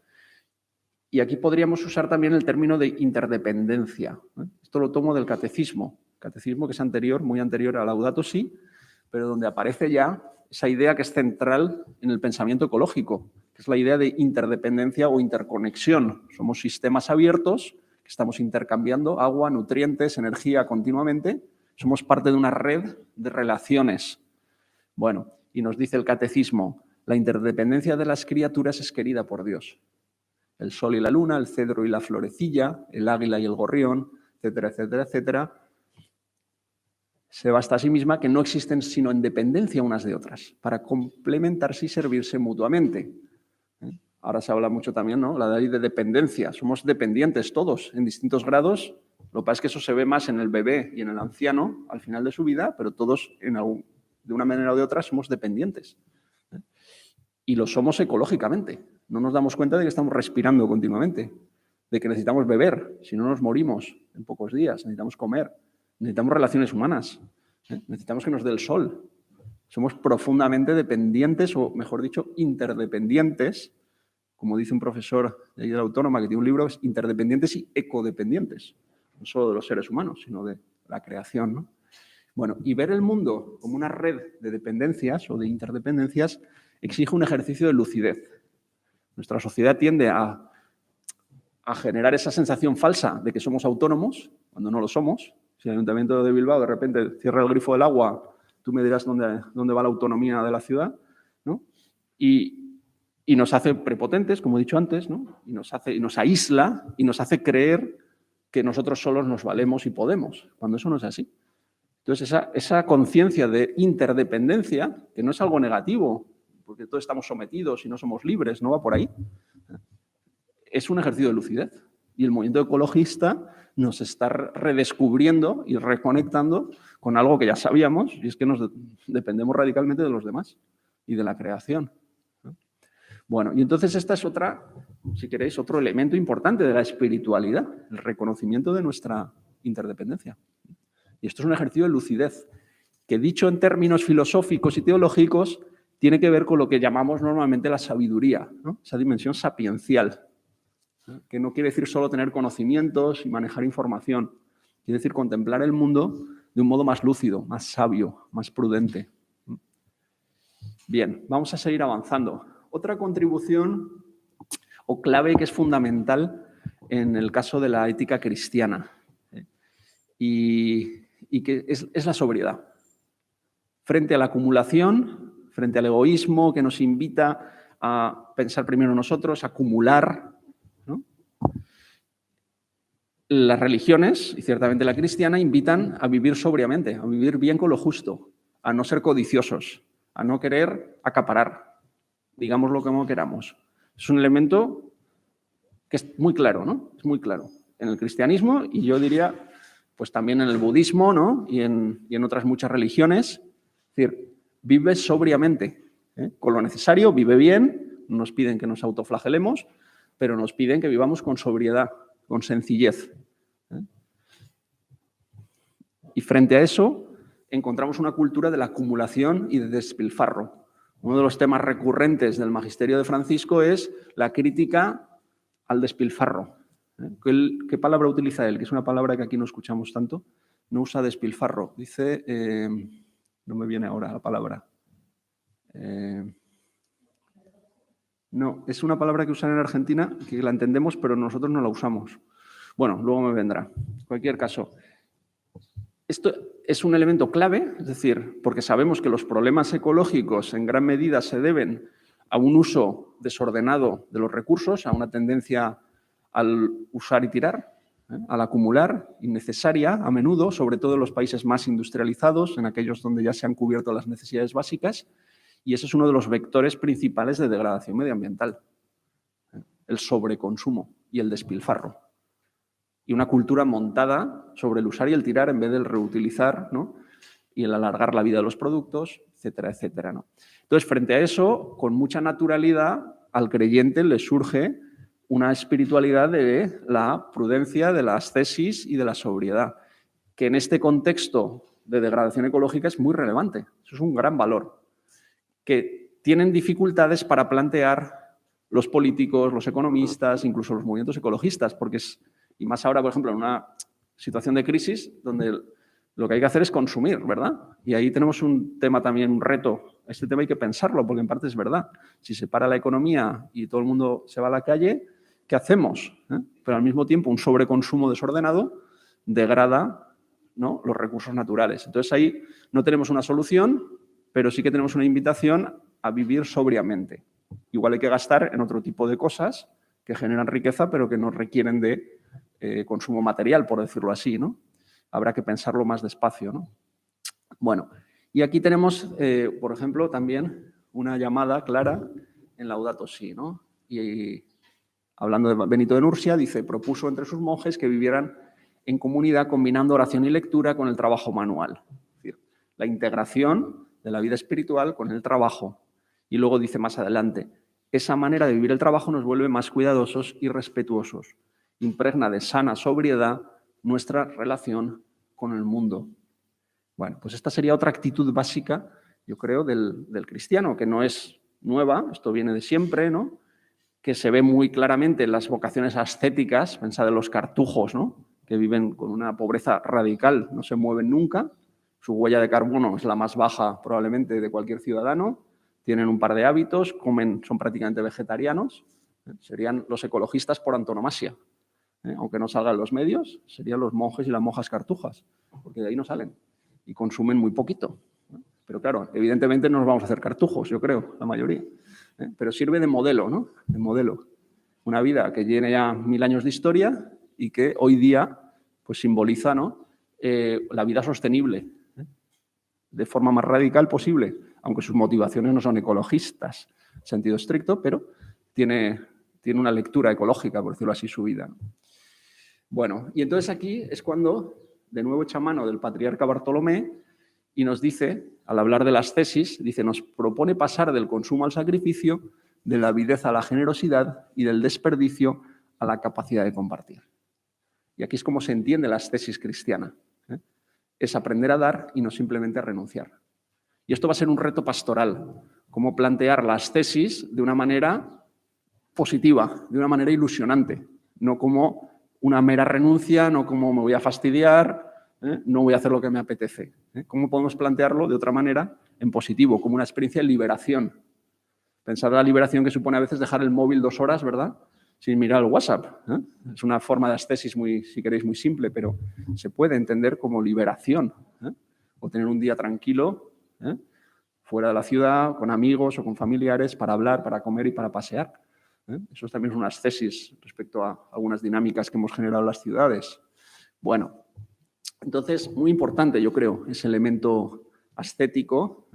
Y aquí podríamos usar también el término de interdependencia. Esto lo tomo del catecismo que es anterior, muy anterior a Laudato Si, pero donde aparece ya esa idea que es central en el pensamiento ecológico, que es la idea de interdependencia o interconexión. Somos sistemas abiertos que estamos intercambiando agua, nutrientes, energía continuamente. Somos parte de una red de relaciones. Bueno, y nos dice el catecismo, la interdependencia de las criaturas es querida por Dios. El sol y la luna, el cedro y la florecilla, el águila y el gorrión, etcétera, etcétera, etcétera. Se basta a sí misma que no existen sino en dependencia unas de otras, para complementarse y servirse mutuamente. Ahora se habla mucho también, ¿no?, la ley de dependencia. Somos dependientes todos, en distintos grados. Lo que pasa es que eso se ve más en el bebé y en el anciano al final de su vida, pero todos, de una manera o de otra, somos dependientes. Y lo somos ecológicamente. No nos damos cuenta de que estamos respirando continuamente, de que necesitamos beber, si no nos morimos en pocos días, necesitamos comer, necesitamos relaciones humanas, necesitamos que nos dé el sol. Somos profundamente dependientes, o mejor dicho, interdependientes, como dice un profesor de la Autónoma que tiene un libro, es interdependientes y ecodependientes, no solo de los seres humanos, sino de la creación, ¿no? Bueno, y ver el mundo como una red de dependencias o de interdependencias exige un ejercicio de lucidez. Nuestra sociedad tiende a generar esa sensación falsa de que somos autónomos, cuando no lo somos. Si el Ayuntamiento de Bilbao de repente cierra el grifo del agua, tú me dirás dónde va la autonomía de la ciudad, ¿no? Y nos hace prepotentes, como he dicho antes, ¿no? Y nos aísla y nos hace creer que nosotros solos nos valemos y podemos, cuando eso no es así. Entonces, esa conciencia de interdependencia, que no es algo negativo, porque todos estamos sometidos y no somos libres, no va por ahí, es un ejercicio de lucidez. Y el movimiento ecologista nos está redescubriendo y reconectando con algo que ya sabíamos, y es que nos dependemos radicalmente de los demás y de la creación. Bueno, y entonces esta es otra, si queréis, otro elemento importante de la espiritualidad, el reconocimiento de nuestra interdependencia. Y esto es un ejercicio de lucidez, que dicho en términos filosóficos y teológicos, tiene que ver con lo que llamamos normalmente la sabiduría, ¿no? Esa dimensión sapiencial, ¿no?, que no quiere decir solo tener conocimientos y manejar información, quiere decir contemplar el mundo de un modo más lúcido, más sabio, más prudente. Bien, vamos a seguir avanzando. Otra contribución o clave que es fundamental en el caso de la ética cristiana y que es la sobriedad. Frente a la acumulación, frente al egoísmo que nos invita a pensar primero en nosotros, a acumular, ¿no?, las religiones, y ciertamente la cristiana, invitan a vivir sobriamente, a vivir bien con lo justo, a no ser codiciosos, a no querer acaparar, digámoslo como queramos. Es un elemento que es muy claro, ¿no? Es muy claro en el cristianismo y yo diría, pues también en el budismo, ¿no?, y en otras muchas religiones. Es decir, vive sobriamente, con lo necesario, vive bien, no nos piden que nos autoflagelemos, pero nos piden que vivamos con sobriedad, con sencillez. Y frente a eso, encontramos una cultura de la acumulación y de despilfarro. Uno de los temas recurrentes del magisterio de Francisco es la crítica al despilfarro. ¿Qué palabra utiliza él? Que es una palabra que aquí no escuchamos tanto. No usa despilfarro. Dice, no me viene ahora la palabra. No, es una palabra que usan en Argentina, que la entendemos, pero nosotros no la usamos. Bueno, luego me vendrá. En cualquier caso, esto es un elemento clave, es decir, porque sabemos que los problemas ecológicos en gran medida se deben a un uso desordenado de los recursos, a una tendencia al usar y tirar, al acumular, innecesaria a menudo, sobre todo en los países más industrializados, en aquellos donde ya se han cubierto las necesidades básicas, y ese es uno de los vectores principales de degradación medioambiental, el sobreconsumo y el despilfarro. Y una cultura montada sobre el usar y el tirar en vez del reutilizar, ¿no? Y el alargar la vida de los productos, etcétera, etcétera, ¿no? Entonces, frente a eso, con mucha naturalidad, al creyente le surge una espiritualidad de la prudencia, de la ascesis y de la sobriedad, que en este contexto de degradación ecológica es muy relevante. Eso es un gran valor, que tienen dificultades para plantear los políticos, los economistas, incluso los movimientos ecologistas, porque es, y más ahora, por ejemplo, en una situación de crisis donde lo que hay que hacer es consumir, ¿verdad? Y ahí tenemos un tema también, un reto. Este tema hay que pensarlo, porque en parte es verdad. Si se para la economía y todo el mundo se va a la calle, ¿qué hacemos? Pero al mismo tiempo un sobreconsumo desordenado degrada, ¿no?, los recursos naturales. Entonces ahí no tenemos una solución, pero sí que tenemos una invitación a vivir sobriamente. Igual hay que gastar en otro tipo de cosas que generan riqueza, pero que no requieren de consumo material, por decirlo así, ¿no? Habrá que pensarlo más despacio, ¿no? Bueno, y aquí tenemos, por ejemplo, también una llamada clara en Laudato Si, ¿no? Y hablando de Benito de Nursia, dice, propuso entre sus monjes que vivieran en comunidad combinando oración y lectura con el trabajo manual. Es decir, la integración de la vida espiritual con el trabajo. Y luego dice más adelante, esa manera de vivir el trabajo nos vuelve más cuidadosos y respetuosos. Impregna de sana sobriedad nuestra relación con el mundo. Bueno, pues esta sería otra actitud básica, yo creo, del cristiano, que no es nueva, esto viene de siempre, ¿no? Que se ve muy claramente en las vocaciones ascéticas, pensad en los cartujos, ¿no?, que viven con una pobreza radical, no se mueven nunca, su huella de carbono es la más baja probablemente de cualquier ciudadano, tienen un par de hábitos, comen, son prácticamente vegetarianos, serían los ecologistas por antonomasia. Aunque no salgan los medios, serían los monjes y las monjas cartujas, porque de ahí no salen y consumen muy poquito. Pero claro, evidentemente no nos vamos a hacer cartujos, yo creo, la mayoría. Pero sirve de modelo, ¿no? De modelo. Una vida que tiene ya 1000 años de historia y que hoy día pues simboliza, ¿no?, la vida sostenible, de forma más radical posible, aunque sus motivaciones no son ecologistas en sentido estricto, pero tiene una lectura ecológica, por decirlo así, su vida. Bueno, y entonces aquí es cuando, de nuevo, echa mano del patriarca Bartolomé y nos dice, al hablar de las tesis, dice, nos propone pasar del consumo al sacrificio, de la avidez a la generosidad y del desperdicio a la capacidad de compartir. Y aquí es como se entiende la ascesis cristiana. Es aprender a dar y no simplemente a renunciar. Y esto va a ser un reto pastoral, cómo plantear la ascesis de una manera positiva, de una manera ilusionante, no como una mera renuncia, no como me voy a fastidiar, no voy a hacer lo que me apetece. ¿Cómo podemos plantearlo de otra manera en positivo, como una experiencia de liberación? Pensar la liberación que supone a veces dejar el móvil 2 horas, ¿verdad?, sin mirar el WhatsApp. Es una forma de ascesis muy, si queréis, muy simple, pero se puede entender como liberación. O tener un día tranquilo, fuera de la ciudad, con amigos o con familiares, para hablar, para comer y para pasear. Eso también es una ascesis respecto a algunas dinámicas que hemos generado en las ciudades. Bueno, entonces, muy importante, yo creo, ese elemento ascético,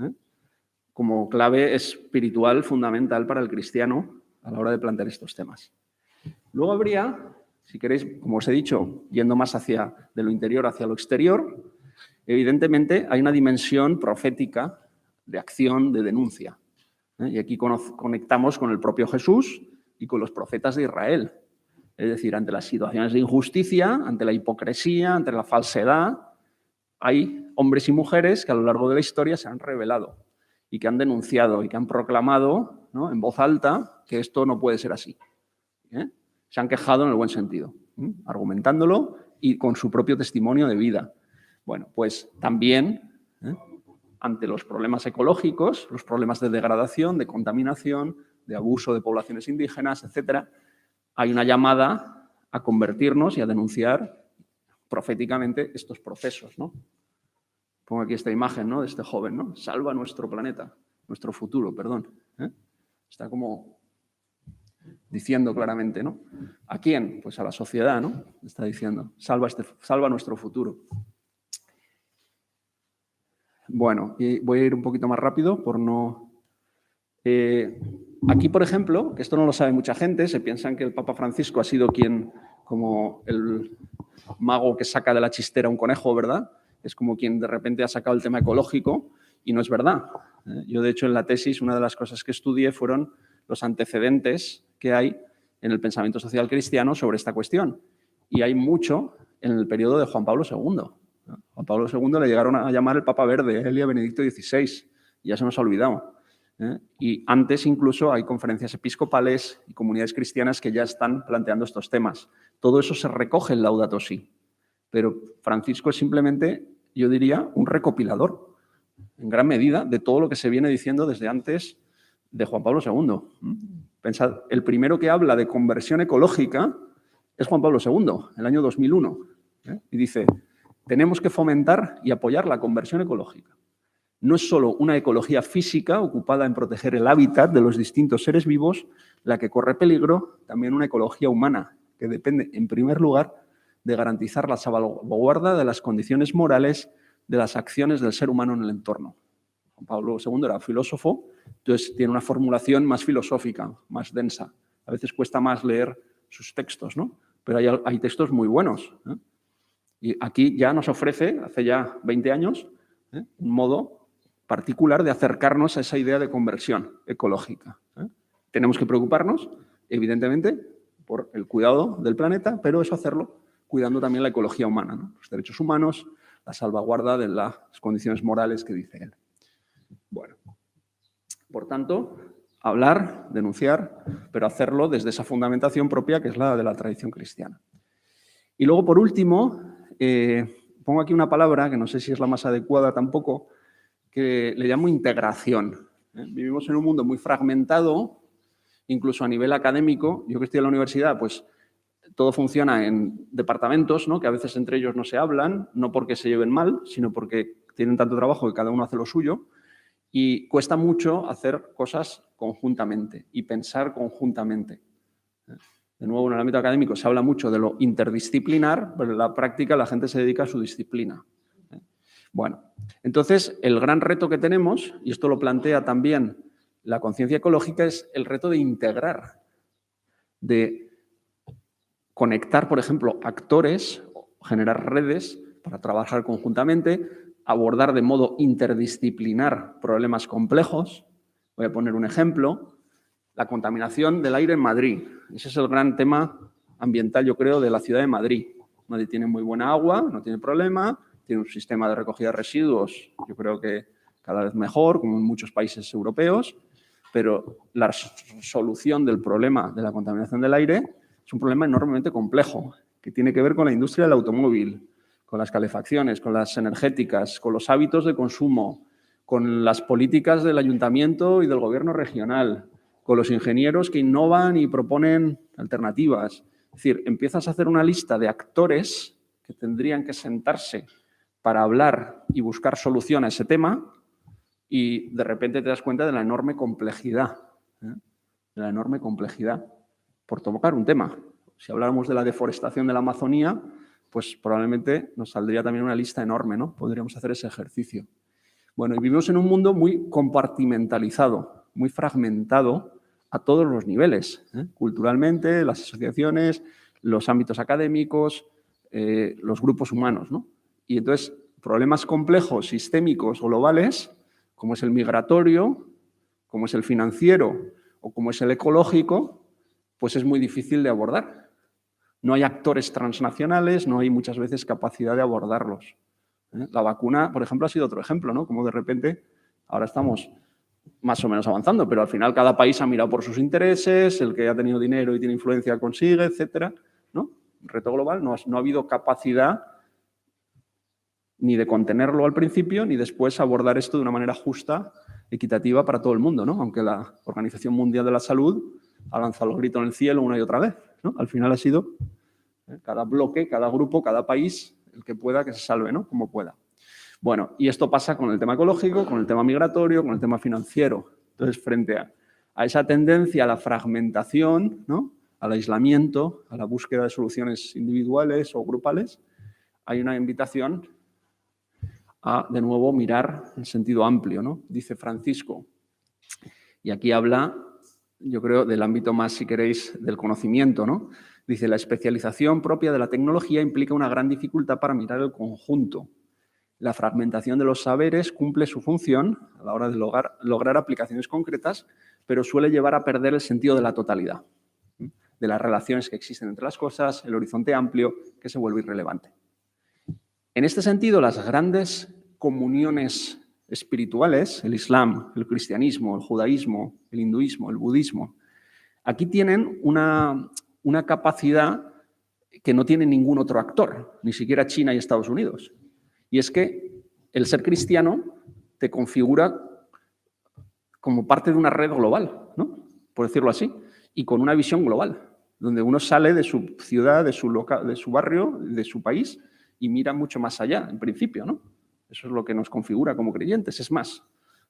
como clave espiritual fundamental para el cristiano a la hora de plantear estos temas. Luego habría, si queréis, como os he dicho, yendo más de lo interior hacia lo exterior, evidentemente hay una dimensión profética de acción, de denuncia. Y aquí conectamos con el propio Jesús y con los profetas de Israel. Es decir, ante las situaciones de injusticia, ante la hipocresía, ante la falsedad, hay hombres y mujeres que a lo largo de la historia se han rebelado y que han denunciado y que han proclamado, ¿no?, en voz alta que esto no puede ser así. Se han quejado en el buen sentido, argumentándolo y con su propio testimonio de vida. Bueno, pues también ante los problemas ecológicos, los problemas de degradación, de contaminación, de abuso de poblaciones indígenas, etcétera, hay una llamada a convertirnos y a denunciar proféticamente estos procesos, ¿no? Pongo aquí esta imagen, ¿no?, de este joven, ¿no? Salva nuestro planeta, nuestro futuro, perdón. Está como diciendo claramente, ¿no? ¿A quién? Pues a la sociedad, ¿no? Está diciendo, salva nuestro futuro. Bueno, y voy a ir un poquito más rápido por no... aquí, por ejemplo, que esto no lo sabe mucha gente, se piensan que el Papa Francisco ha sido quien, como el mago que saca de la chistera un conejo, ¿verdad? Es como quien de repente ha sacado el tema ecológico y no es verdad. Yo, de hecho, en la tesis, una de las cosas que estudié fueron los antecedentes que hay en el pensamiento social cristiano sobre esta cuestión. Y hay mucho en el periodo de Juan Pablo II. Juan Pablo II le llegaron a llamar el Papa Verde, él y a Benedicto XVI. Ya se nos ha olvidado. Y antes incluso hay conferencias episcopales y comunidades cristianas que ya están planteando estos temas. Todo eso se recoge en Laudato Si. Pero Francisco es simplemente, yo diría, un recopilador, en gran medida, de todo lo que se viene diciendo desde antes de Juan Pablo II. Pensad, el primero que habla de conversión ecológica es Juan Pablo II, el año 2001. Y dice, tenemos que fomentar y apoyar la conversión ecológica. No es solo una ecología física ocupada en proteger el hábitat de los distintos seres vivos la que corre peligro, también una ecología humana que depende, en primer lugar, de garantizar la salvaguarda de las condiciones morales de las acciones del ser humano en el entorno. Juan Pablo II era filósofo, entonces tiene una formulación más filosófica, más densa. A veces cuesta más leer sus textos, ¿no? Pero hay textos muy buenos. Y aquí ya nos ofrece, hace ya 20 años, un modo particular de acercarnos a esa idea de conversión ecológica. Tenemos que preocuparnos, evidentemente, por el cuidado del planeta, pero eso hacerlo cuidando también la ecología humana, ¿no? Los derechos humanos, la salvaguarda de las condiciones morales que dice él. Bueno, por tanto, hablar, denunciar, pero hacerlo desde esa fundamentación propia que es la de la tradición cristiana. Y luego, por último, pongo aquí una palabra que no sé si es la más adecuada tampoco, que le llamo integración. Vivimos en un mundo muy fragmentado, incluso a nivel académico. Yo que estoy en la universidad, pues todo funciona en departamentos, ¿no?, que a veces entre ellos no se hablan, no porque se lleven mal, sino porque tienen tanto trabajo que cada uno hace lo suyo. Y cuesta mucho hacer cosas conjuntamente y pensar conjuntamente. De nuevo, en el ámbito académico se habla mucho de lo interdisciplinar, pero en la práctica la gente se dedica a su disciplina. Bueno, entonces el gran reto que tenemos, y esto lo plantea también la conciencia ecológica, es el reto de integrar, de conectar, por ejemplo, actores, generar redes para trabajar conjuntamente, abordar de modo interdisciplinar problemas complejos. Voy a poner un ejemplo. La contaminación del aire en Madrid. Ese es el gran tema ambiental, yo creo, de la ciudad de Madrid. Madrid tiene muy buena agua, no tiene problema, tiene un sistema de recogida de residuos, yo creo que cada vez mejor, como en muchos países europeos, pero la solución del problema de la contaminación del aire es un problema enormemente complejo, que tiene que ver con la industria del automóvil, con las calefacciones, con las energéticas, con los hábitos de consumo, con las políticas del ayuntamiento y del gobierno regional, con los ingenieros que innovan y proponen alternativas. Es decir, empiezas a hacer una lista de actores que tendrían que sentarse para hablar y buscar solución a ese tema y de repente te das cuenta de la enorme complejidad, de la enorme complejidad, por tocar un tema. Si habláramos de la deforestación de la Amazonía, pues probablemente nos saldría también una lista enorme, ¿no? Podríamos hacer ese ejercicio. Bueno, y vivimos en un mundo muy compartimentalizado, muy fragmentado a todos los niveles, culturalmente, las asociaciones, los ámbitos académicos, los grupos humanos, ¿no? Y entonces, problemas complejos, sistémicos o globales, como es el migratorio, como es el financiero o como es el ecológico, pues es muy difícil de abordar. No hay actores transnacionales, no hay muchas veces capacidad de abordarlos. La vacuna, por ejemplo, ha sido otro ejemplo, ¿no? Como de repente ahora estamos más o menos avanzando, pero al final cada país ha mirado por sus intereses, el que ha tenido dinero y tiene influencia consigue, etcétera, ¿no? Reto global, no ha habido capacidad ni de contenerlo al principio, ni después abordar esto de una manera justa, equitativa para todo el mundo, ¿no? Aunque la Organización Mundial de la Salud ha lanzado el grito en el cielo una y otra vez, ¿no? Al final ha sido cada bloque, cada grupo, cada país, el que pueda que se salve, ¿no? Como pueda. Bueno, y esto pasa con el tema ecológico, con el tema migratorio, con el tema financiero. Entonces, frente a esa tendencia a la fragmentación, ¿no? Al aislamiento, a la búsqueda de soluciones individuales o grupales, hay una invitación a, de nuevo, mirar en sentido amplio, ¿no? Dice Francisco, y aquí habla, yo creo, del ámbito más, si queréis, del conocimiento, ¿no? Dice, la especialización propia de la tecnología implica una gran dificultad para mirar el conjunto. La fragmentación de los saberes cumple su función a la hora de lograr aplicaciones concretas, pero suele llevar a perder el sentido de la totalidad, de las relaciones que existen entre las cosas, el horizonte amplio, que se vuelve irrelevante. En este sentido, las grandes comuniones espirituales, el Islam, el cristianismo, el judaísmo, el hinduismo, el budismo, aquí tienen una capacidad que no tiene ningún otro actor, ni siquiera China y Estados Unidos. Y es que el ser cristiano te configura como parte de una red global, ¿no? Por decirlo así, y con una visión global, donde uno sale de su ciudad, de su barrio, de su país, y mira mucho más allá, en principio, ¿no? Eso es lo que nos configura como creyentes. Es más,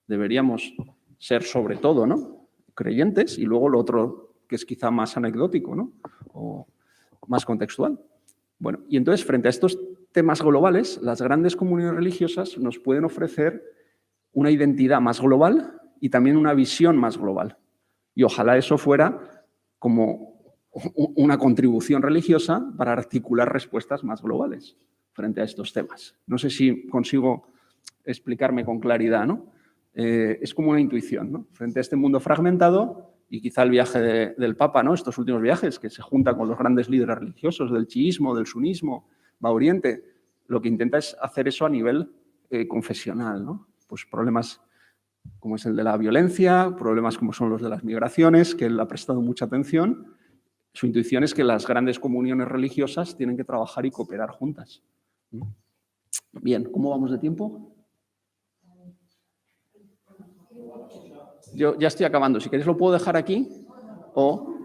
deberíamos ser sobre todo, ¿no? Creyentes, y luego lo otro que es quizá más anecdótico, ¿no? O más contextual. Bueno, y entonces, frente a estos temas globales, las grandes comunidades religiosas nos pueden ofrecer una identidad más global y también una visión más global. Y ojalá eso fuera como una contribución religiosa para articular respuestas más globales frente a estos temas. No sé si consigo explicarme con claridad, ¿no? Es como una intuición, ¿no? Frente a este mundo fragmentado y quizá el viaje del Papa, ¿no? Estos últimos viajes, que se junta con los grandes líderes religiosos del chiismo, del sunismo, va a Oriente, lo que intenta es hacer eso a nivel confesional, ¿no? Pues problemas como es el de la violencia, problemas como son los de las migraciones, que él ha prestado mucha atención. Su intuición es que las grandes comuniones religiosas tienen que trabajar y cooperar juntas. Bien, ¿cómo vamos de tiempo? Yo ya estoy acabando. Si queréis lo puedo dejar aquí o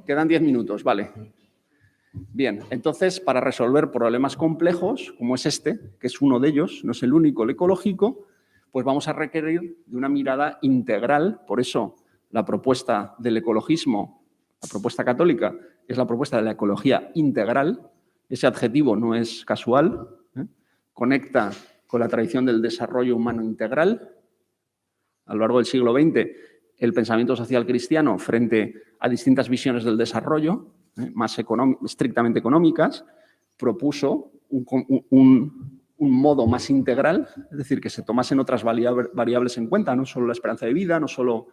quedan 10 minutos, vale. Bien, entonces, para resolver problemas complejos, como es este, que es uno de ellos, no es el único, el ecológico, pues vamos a requerir de una mirada integral. Por eso, la propuesta del ecologismo, la propuesta católica, es la propuesta de la ecología integral. Ese adjetivo no es casual, ¿eh? Conecta con la tradición del desarrollo humano integral. A lo largo del siglo XX, el pensamiento social cristiano frente a distintas visiones del desarrollo, más estrictamente económicas, propuso un modo más integral, es decir, que se tomasen otras variables en cuenta, no solo la esperanza de vida, no solo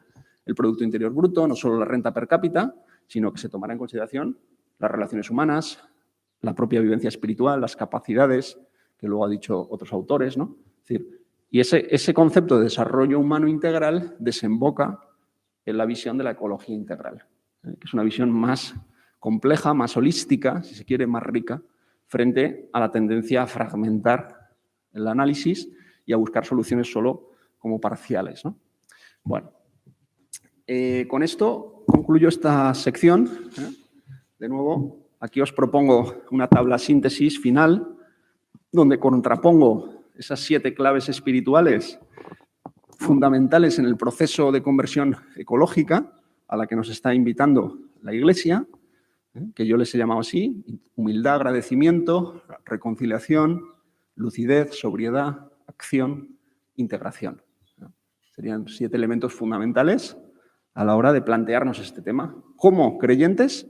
el Producto Interior Bruto, no solo la renta per cápita, sino que se tomara en consideración las relaciones humanas, la propia vivencia espiritual, las capacidades, que luego ha dicho otros autores, ¿no? Es decir, y ese concepto de desarrollo humano integral desemboca en la visión de la ecología integral, que es una visión más compleja, más holística, si se quiere, más rica, frente a la tendencia a fragmentar el análisis y a buscar soluciones solo como parciales, ¿no? Bueno, con esto concluyo esta sección. De nuevo, aquí os propongo una tabla síntesis final donde contrapongo esas 7 claves espirituales fundamentales en el proceso de conversión ecológica a la que nos está invitando la Iglesia, que yo les he llamado así: humildad, agradecimiento, reconciliación, lucidez, sobriedad, acción, integración. Serían 7 elementos fundamentales a la hora de plantearnos este tema como creyentes,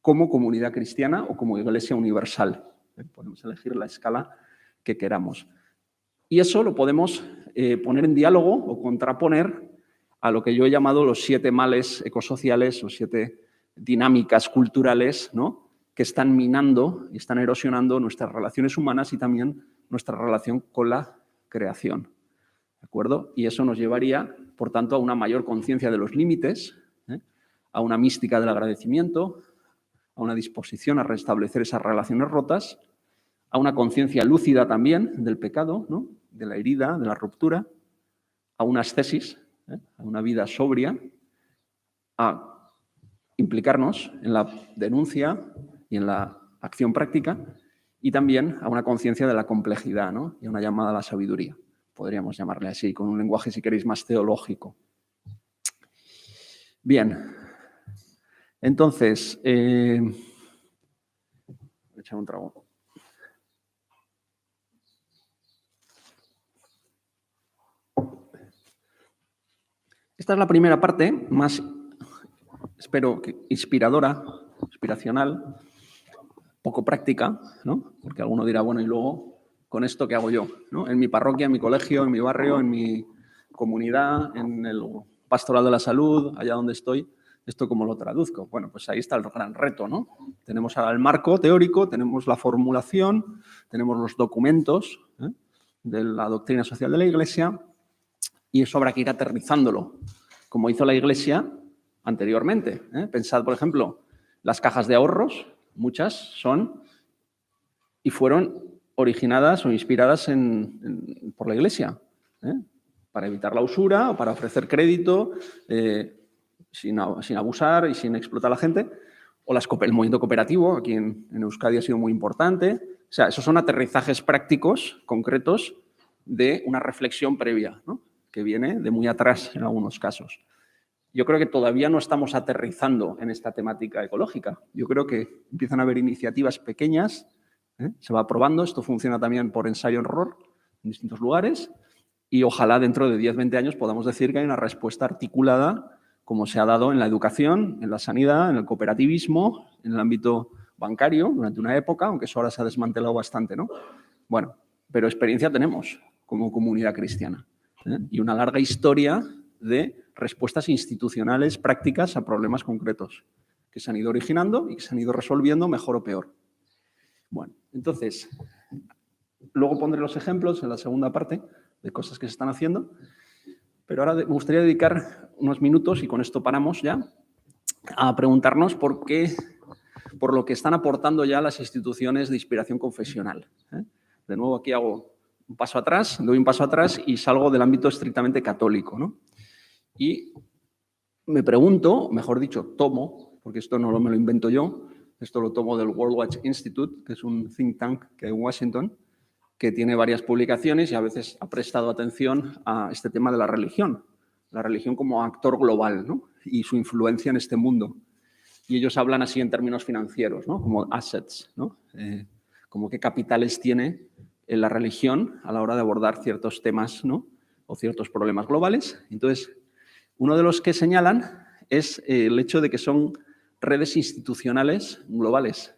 como comunidad cristiana o como Iglesia universal. Podemos elegir la escala que queramos. Y eso lo podemos poner en diálogo o contraponer a lo que yo he llamado los 7 males ecosociales o 7 dinámicas culturales, ¿no?, que están minando y están erosionando nuestras relaciones humanas y también nuestra relación con la creación. ¿De acuerdo? Y eso nos llevaría, por tanto, a una mayor conciencia de los límites, a una mística del agradecimiento, a una disposición a restablecer esas relaciones rotas, a una conciencia lúcida también del pecado, ¿no? De la herida, de la ruptura, a una ascesis, a una vida sobria, a implicarnos en la denuncia y en la acción práctica, y también a una conciencia de la complejidad, ¿no? Y a una llamada a la sabiduría, podríamos llamarle así, con un lenguaje, si queréis, más teológico. Bien, entonces, voy a echar un trago. Esta es la primera parte, más, espero, que inspiradora, inspiracional, poco práctica, ¿no? Porque alguno dirá, bueno, y luego, ¿con esto qué hago yo? ¿No? En mi parroquia, en mi colegio, en mi barrio, en mi comunidad, en el pastoral de la salud, allá donde estoy, ¿esto cómo lo traduzco? Bueno, pues ahí está el gran reto, ¿no? Tenemos el marco teórico, tenemos la formulación, tenemos los documentos de la doctrina social de la Iglesia, y eso habrá que ir aterrizándolo, como hizo la Iglesia anteriormente. Pensad, por ejemplo, las cajas de ahorros, muchas son y fueron originadas o inspiradas por la Iglesia, para evitar la usura o para ofrecer crédito sin abusar y sin explotar a la gente. O el movimiento cooperativo, aquí en Euskadi ha sido muy importante. O sea, esos son aterrizajes prácticos, concretos, de una reflexión previa, ¿no? Que viene de muy atrás en algunos casos. Yo creo que todavía no estamos aterrizando en esta temática ecológica. Yo creo que empiezan a haber iniciativas pequeñas, se va probando, esto funciona también por ensayo-error en distintos lugares, y ojalá dentro de 10, 20 años podamos decir que hay una respuesta articulada, como se ha dado en la educación, en la sanidad, en el cooperativismo, en el ámbito bancario durante una época, aunque eso ahora se ha desmantelado bastante, ¿no? Bueno, pero experiencia tenemos como comunidad cristiana, y una larga historia de respuestas institucionales prácticas a problemas concretos que se han ido originando y que se han ido resolviendo mejor o peor. Bueno, entonces, luego pondré los ejemplos en la segunda parte de cosas que se están haciendo, pero ahora me gustaría dedicar unos minutos, y con esto paramos ya, a preguntarnos por lo que están aportando ya las instituciones de inspiración confesional. De nuevo, aquí hago un paso atrás, doy un paso atrás y salgo del ámbito estrictamente católico, ¿no? Y me pregunto, mejor dicho, tomo, porque esto no me lo invento yo, esto lo tomo del World Watch Institute, que es un think tank que hay en Washington, que tiene varias publicaciones y a veces ha prestado atención a este tema de la religión como actor global, ¿no? Y su influencia en este mundo. Y ellos hablan así en términos financieros, ¿no? Como assets, ¿no? Como qué capitales tiene la religión a la hora de abordar ciertos temas, ¿no? O ciertos problemas globales. Entonces, uno de los que señalan es el hecho de que son redes institucionales globales.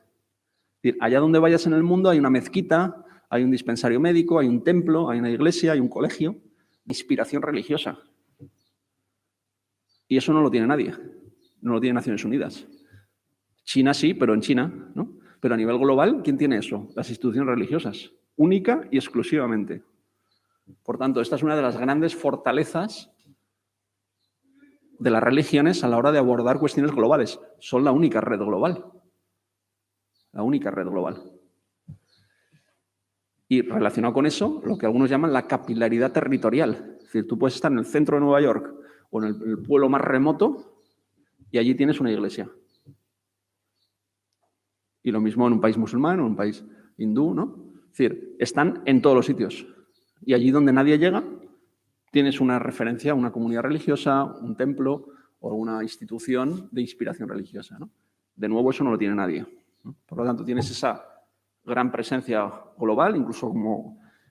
Es decir, allá donde vayas en el mundo hay una mezquita, hay un dispensario médico, hay un templo, hay una iglesia, hay un colegio de inspiración religiosa. Y eso no lo tiene nadie, no lo tiene Naciones Unidas. China sí, pero en China, ¿no? Pero a nivel global, ¿quién tiene eso? Las instituciones religiosas, única y exclusivamente. Por tanto, esta es una de las grandes fortalezas de las religiones a la hora de abordar cuestiones globales. Son la única red global. La única red global. Y relacionado con eso, lo que algunos llaman la capilaridad territorial. Es decir, tú puedes estar en el centro de Nueva York o en el pueblo más remoto y allí tienes una iglesia. Y lo mismo en un país musulmán o en un país hindú, ¿no? Es decir, están en todos los sitios. Y allí donde nadie llega, tienes una referencia a una comunidad religiosa, un templo o una institución de inspiración religiosa, ¿no? De nuevo, eso no lo tiene nadie, ¿no? Por lo tanto, tienes esa gran presencia global, incluso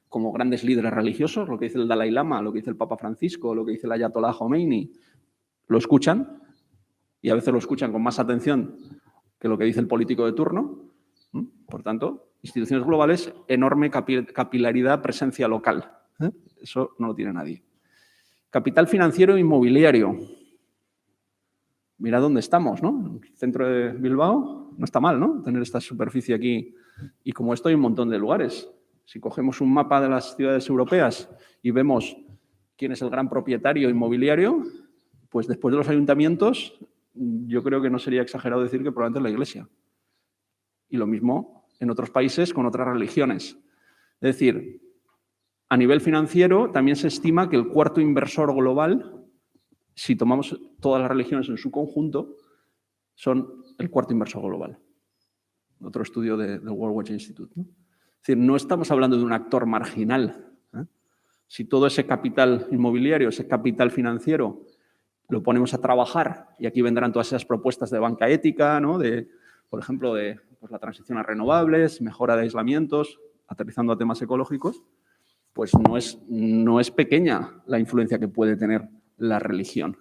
como grandes líderes religiosos, lo que dice el Dalai Lama, lo que dice el Papa Francisco, lo que dice el Ayatollah Khomeini, lo escuchan, y a veces lo escuchan con más atención que lo que dice el político de turno. Por tanto, instituciones globales, enorme capilaridad, presencia local. Eso no lo tiene nadie. Capital financiero e inmobiliario. Mirad dónde estamos, ¿no? El centro de Bilbao no está mal, ¿no? Tener esta superficie aquí. Y como esto hay un montón de lugares. Si cogemos un mapa de las ciudades europeas y vemos quién es el gran propietario inmobiliario, pues después de los ayuntamientos, yo creo que no sería exagerado decir que probablemente es la Iglesia. Y lo mismo en otros países con otras religiones. Es decir, a nivel financiero también se estima que el cuarto inversor global, si tomamos todas las religiones en su conjunto, son el cuarto inversor global. Otro estudio del World Watch Institute, ¿no? Es decir, no estamos hablando de un actor marginal. Si todo ese capital inmobiliario, ese capital financiero, lo ponemos a trabajar, y aquí vendrán todas esas propuestas de banca ética, ¿no? Por ejemplo, de pues, la transición a renovables, mejora de aislamientos, aterrizando a temas ecológicos, pues no es pequeña la influencia que puede tener la religión.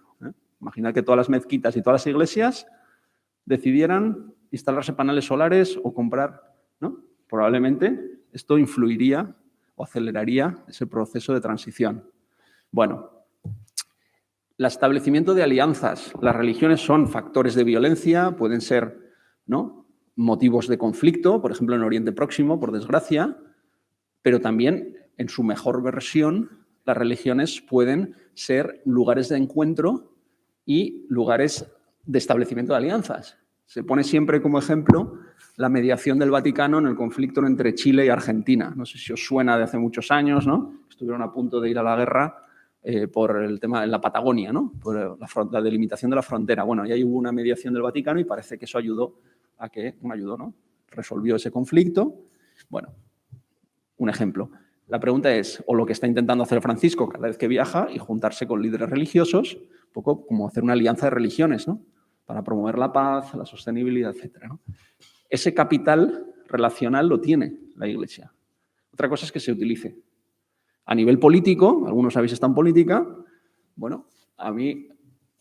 Imaginad que todas las mezquitas y todas las iglesias decidieran instalarse paneles solares o comprar, ¿no? Probablemente esto influiría o aceleraría ese proceso de transición. Bueno, el establecimiento de alianzas. Las religiones son factores de violencia, pueden ser, ¿no?, motivos de conflicto, por ejemplo, en Oriente Próximo, por desgracia, pero también, en su mejor versión, las religiones pueden ser lugares de encuentro y lugares de establecimiento de alianzas. Se pone siempre como ejemplo la mediación del Vaticano en el conflicto entre Chile y Argentina. No sé si os suena de hace muchos años, ¿no? Estuvieron a punto de ir a la guerra por el tema en la Patagonia, ¿no? Por la delimitación de la frontera. Bueno, y ahí hubo una mediación del Vaticano y parece que eso ayudó a que, ¿no? Resolvió ese conflicto. Bueno, un ejemplo. La pregunta es, o lo que está intentando hacer Francisco cada vez que viaja y juntarse con líderes religiosos, un poco como hacer una alianza de religiones, ¿no? Para promover la paz, la sostenibilidad, etc., ¿no? Ese capital relacional lo tiene la Iglesia. Otra cosa es que se utilice. A nivel político, algunos habéis estado en política, bueno, a mí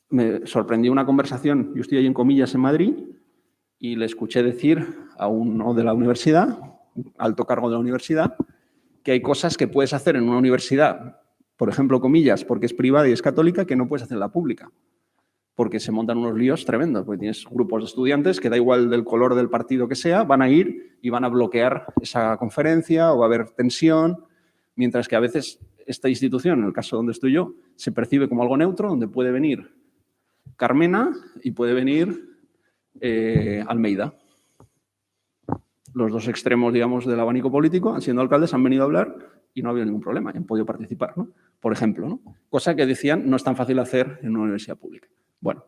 me sorprendió una conversación, yo estoy ahí en comillas en Madrid, y le escuché decir a uno de la universidad, un alto cargo de la universidad, que hay cosas que puedes hacer en una universidad, por ejemplo, comillas, porque es privada y es católica, que no puedes hacer en la pública. Porque se montan unos líos tremendos, porque tienes grupos de estudiantes que da igual del color del partido que sea, van a ir y van a bloquear esa conferencia o va a haber tensión, mientras que a veces esta institución, en el caso donde estoy yo, se percibe como algo neutro, donde puede venir Carmena y puede venir Almeida. Los dos extremos, digamos, del abanico político, siendo alcaldes, han venido a hablar y no ha habido ningún problema, y han podido participar, ¿no? Por ejemplo, ¿no? Cosa que decían no es tan fácil hacer en una universidad pública. Bueno,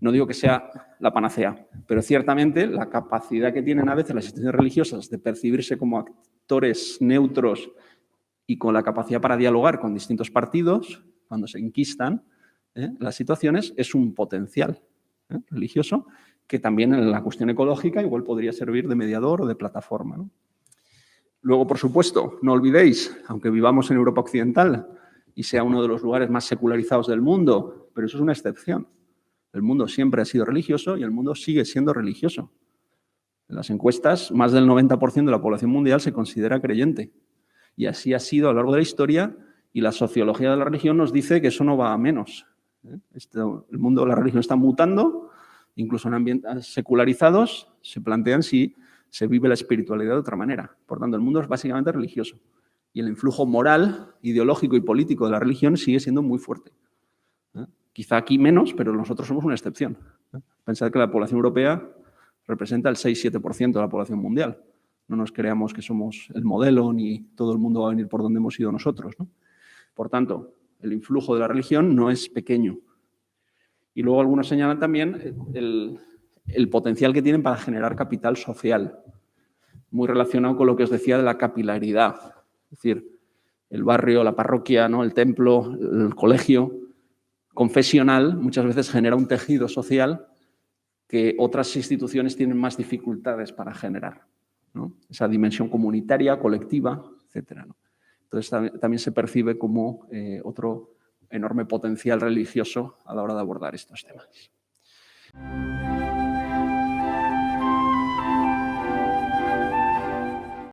no digo que sea la panacea, pero ciertamente la capacidad que tienen a veces las instituciones religiosas de percibirse como actores neutros y con la capacidad para dialogar con distintos partidos, cuando se enquistan las situaciones, es un potencial religioso que también en la cuestión ecológica igual podría servir de mediador o de plataforma, ¿no? Luego, por supuesto, no olvidéis, aunque vivamos en Europa Occidental y sea uno de los lugares más secularizados del mundo, pero eso es una excepción. El mundo siempre ha sido religioso y el mundo sigue siendo religioso. En las encuestas, más del 90% de la población mundial se considera creyente. Y así ha sido a lo largo de la historia, y la sociología de la religión nos dice que eso no va a menos. El mundo de la religión está mutando, incluso en ambientes secularizados se plantean si se vive la espiritualidad de otra manera. Por tanto, el mundo es básicamente religioso. Y el influjo moral, ideológico y político de la religión sigue siendo muy fuerte. Quizá aquí menos, pero nosotros somos una excepción. Pensad que la población europea representa el 6-7% de la población mundial. No nos creamos que somos el modelo ni todo el mundo va a venir por donde hemos ido nosotros, ¿no? Por tanto, el influjo de la religión no es pequeño. Y luego algunos señalan también el potencial que tienen para generar capital social, muy relacionado con lo que os decía de la capilaridad. Es decir, el barrio, la parroquia, ¿no? El templo, el colegio confesional muchas veces genera un tejido social que otras instituciones tienen más dificultades para generar, ¿no? Esa dimensión comunitaria, colectiva, etc., ¿no? Entonces también se percibe como otro enorme potencial religioso a la hora de abordar estos temas.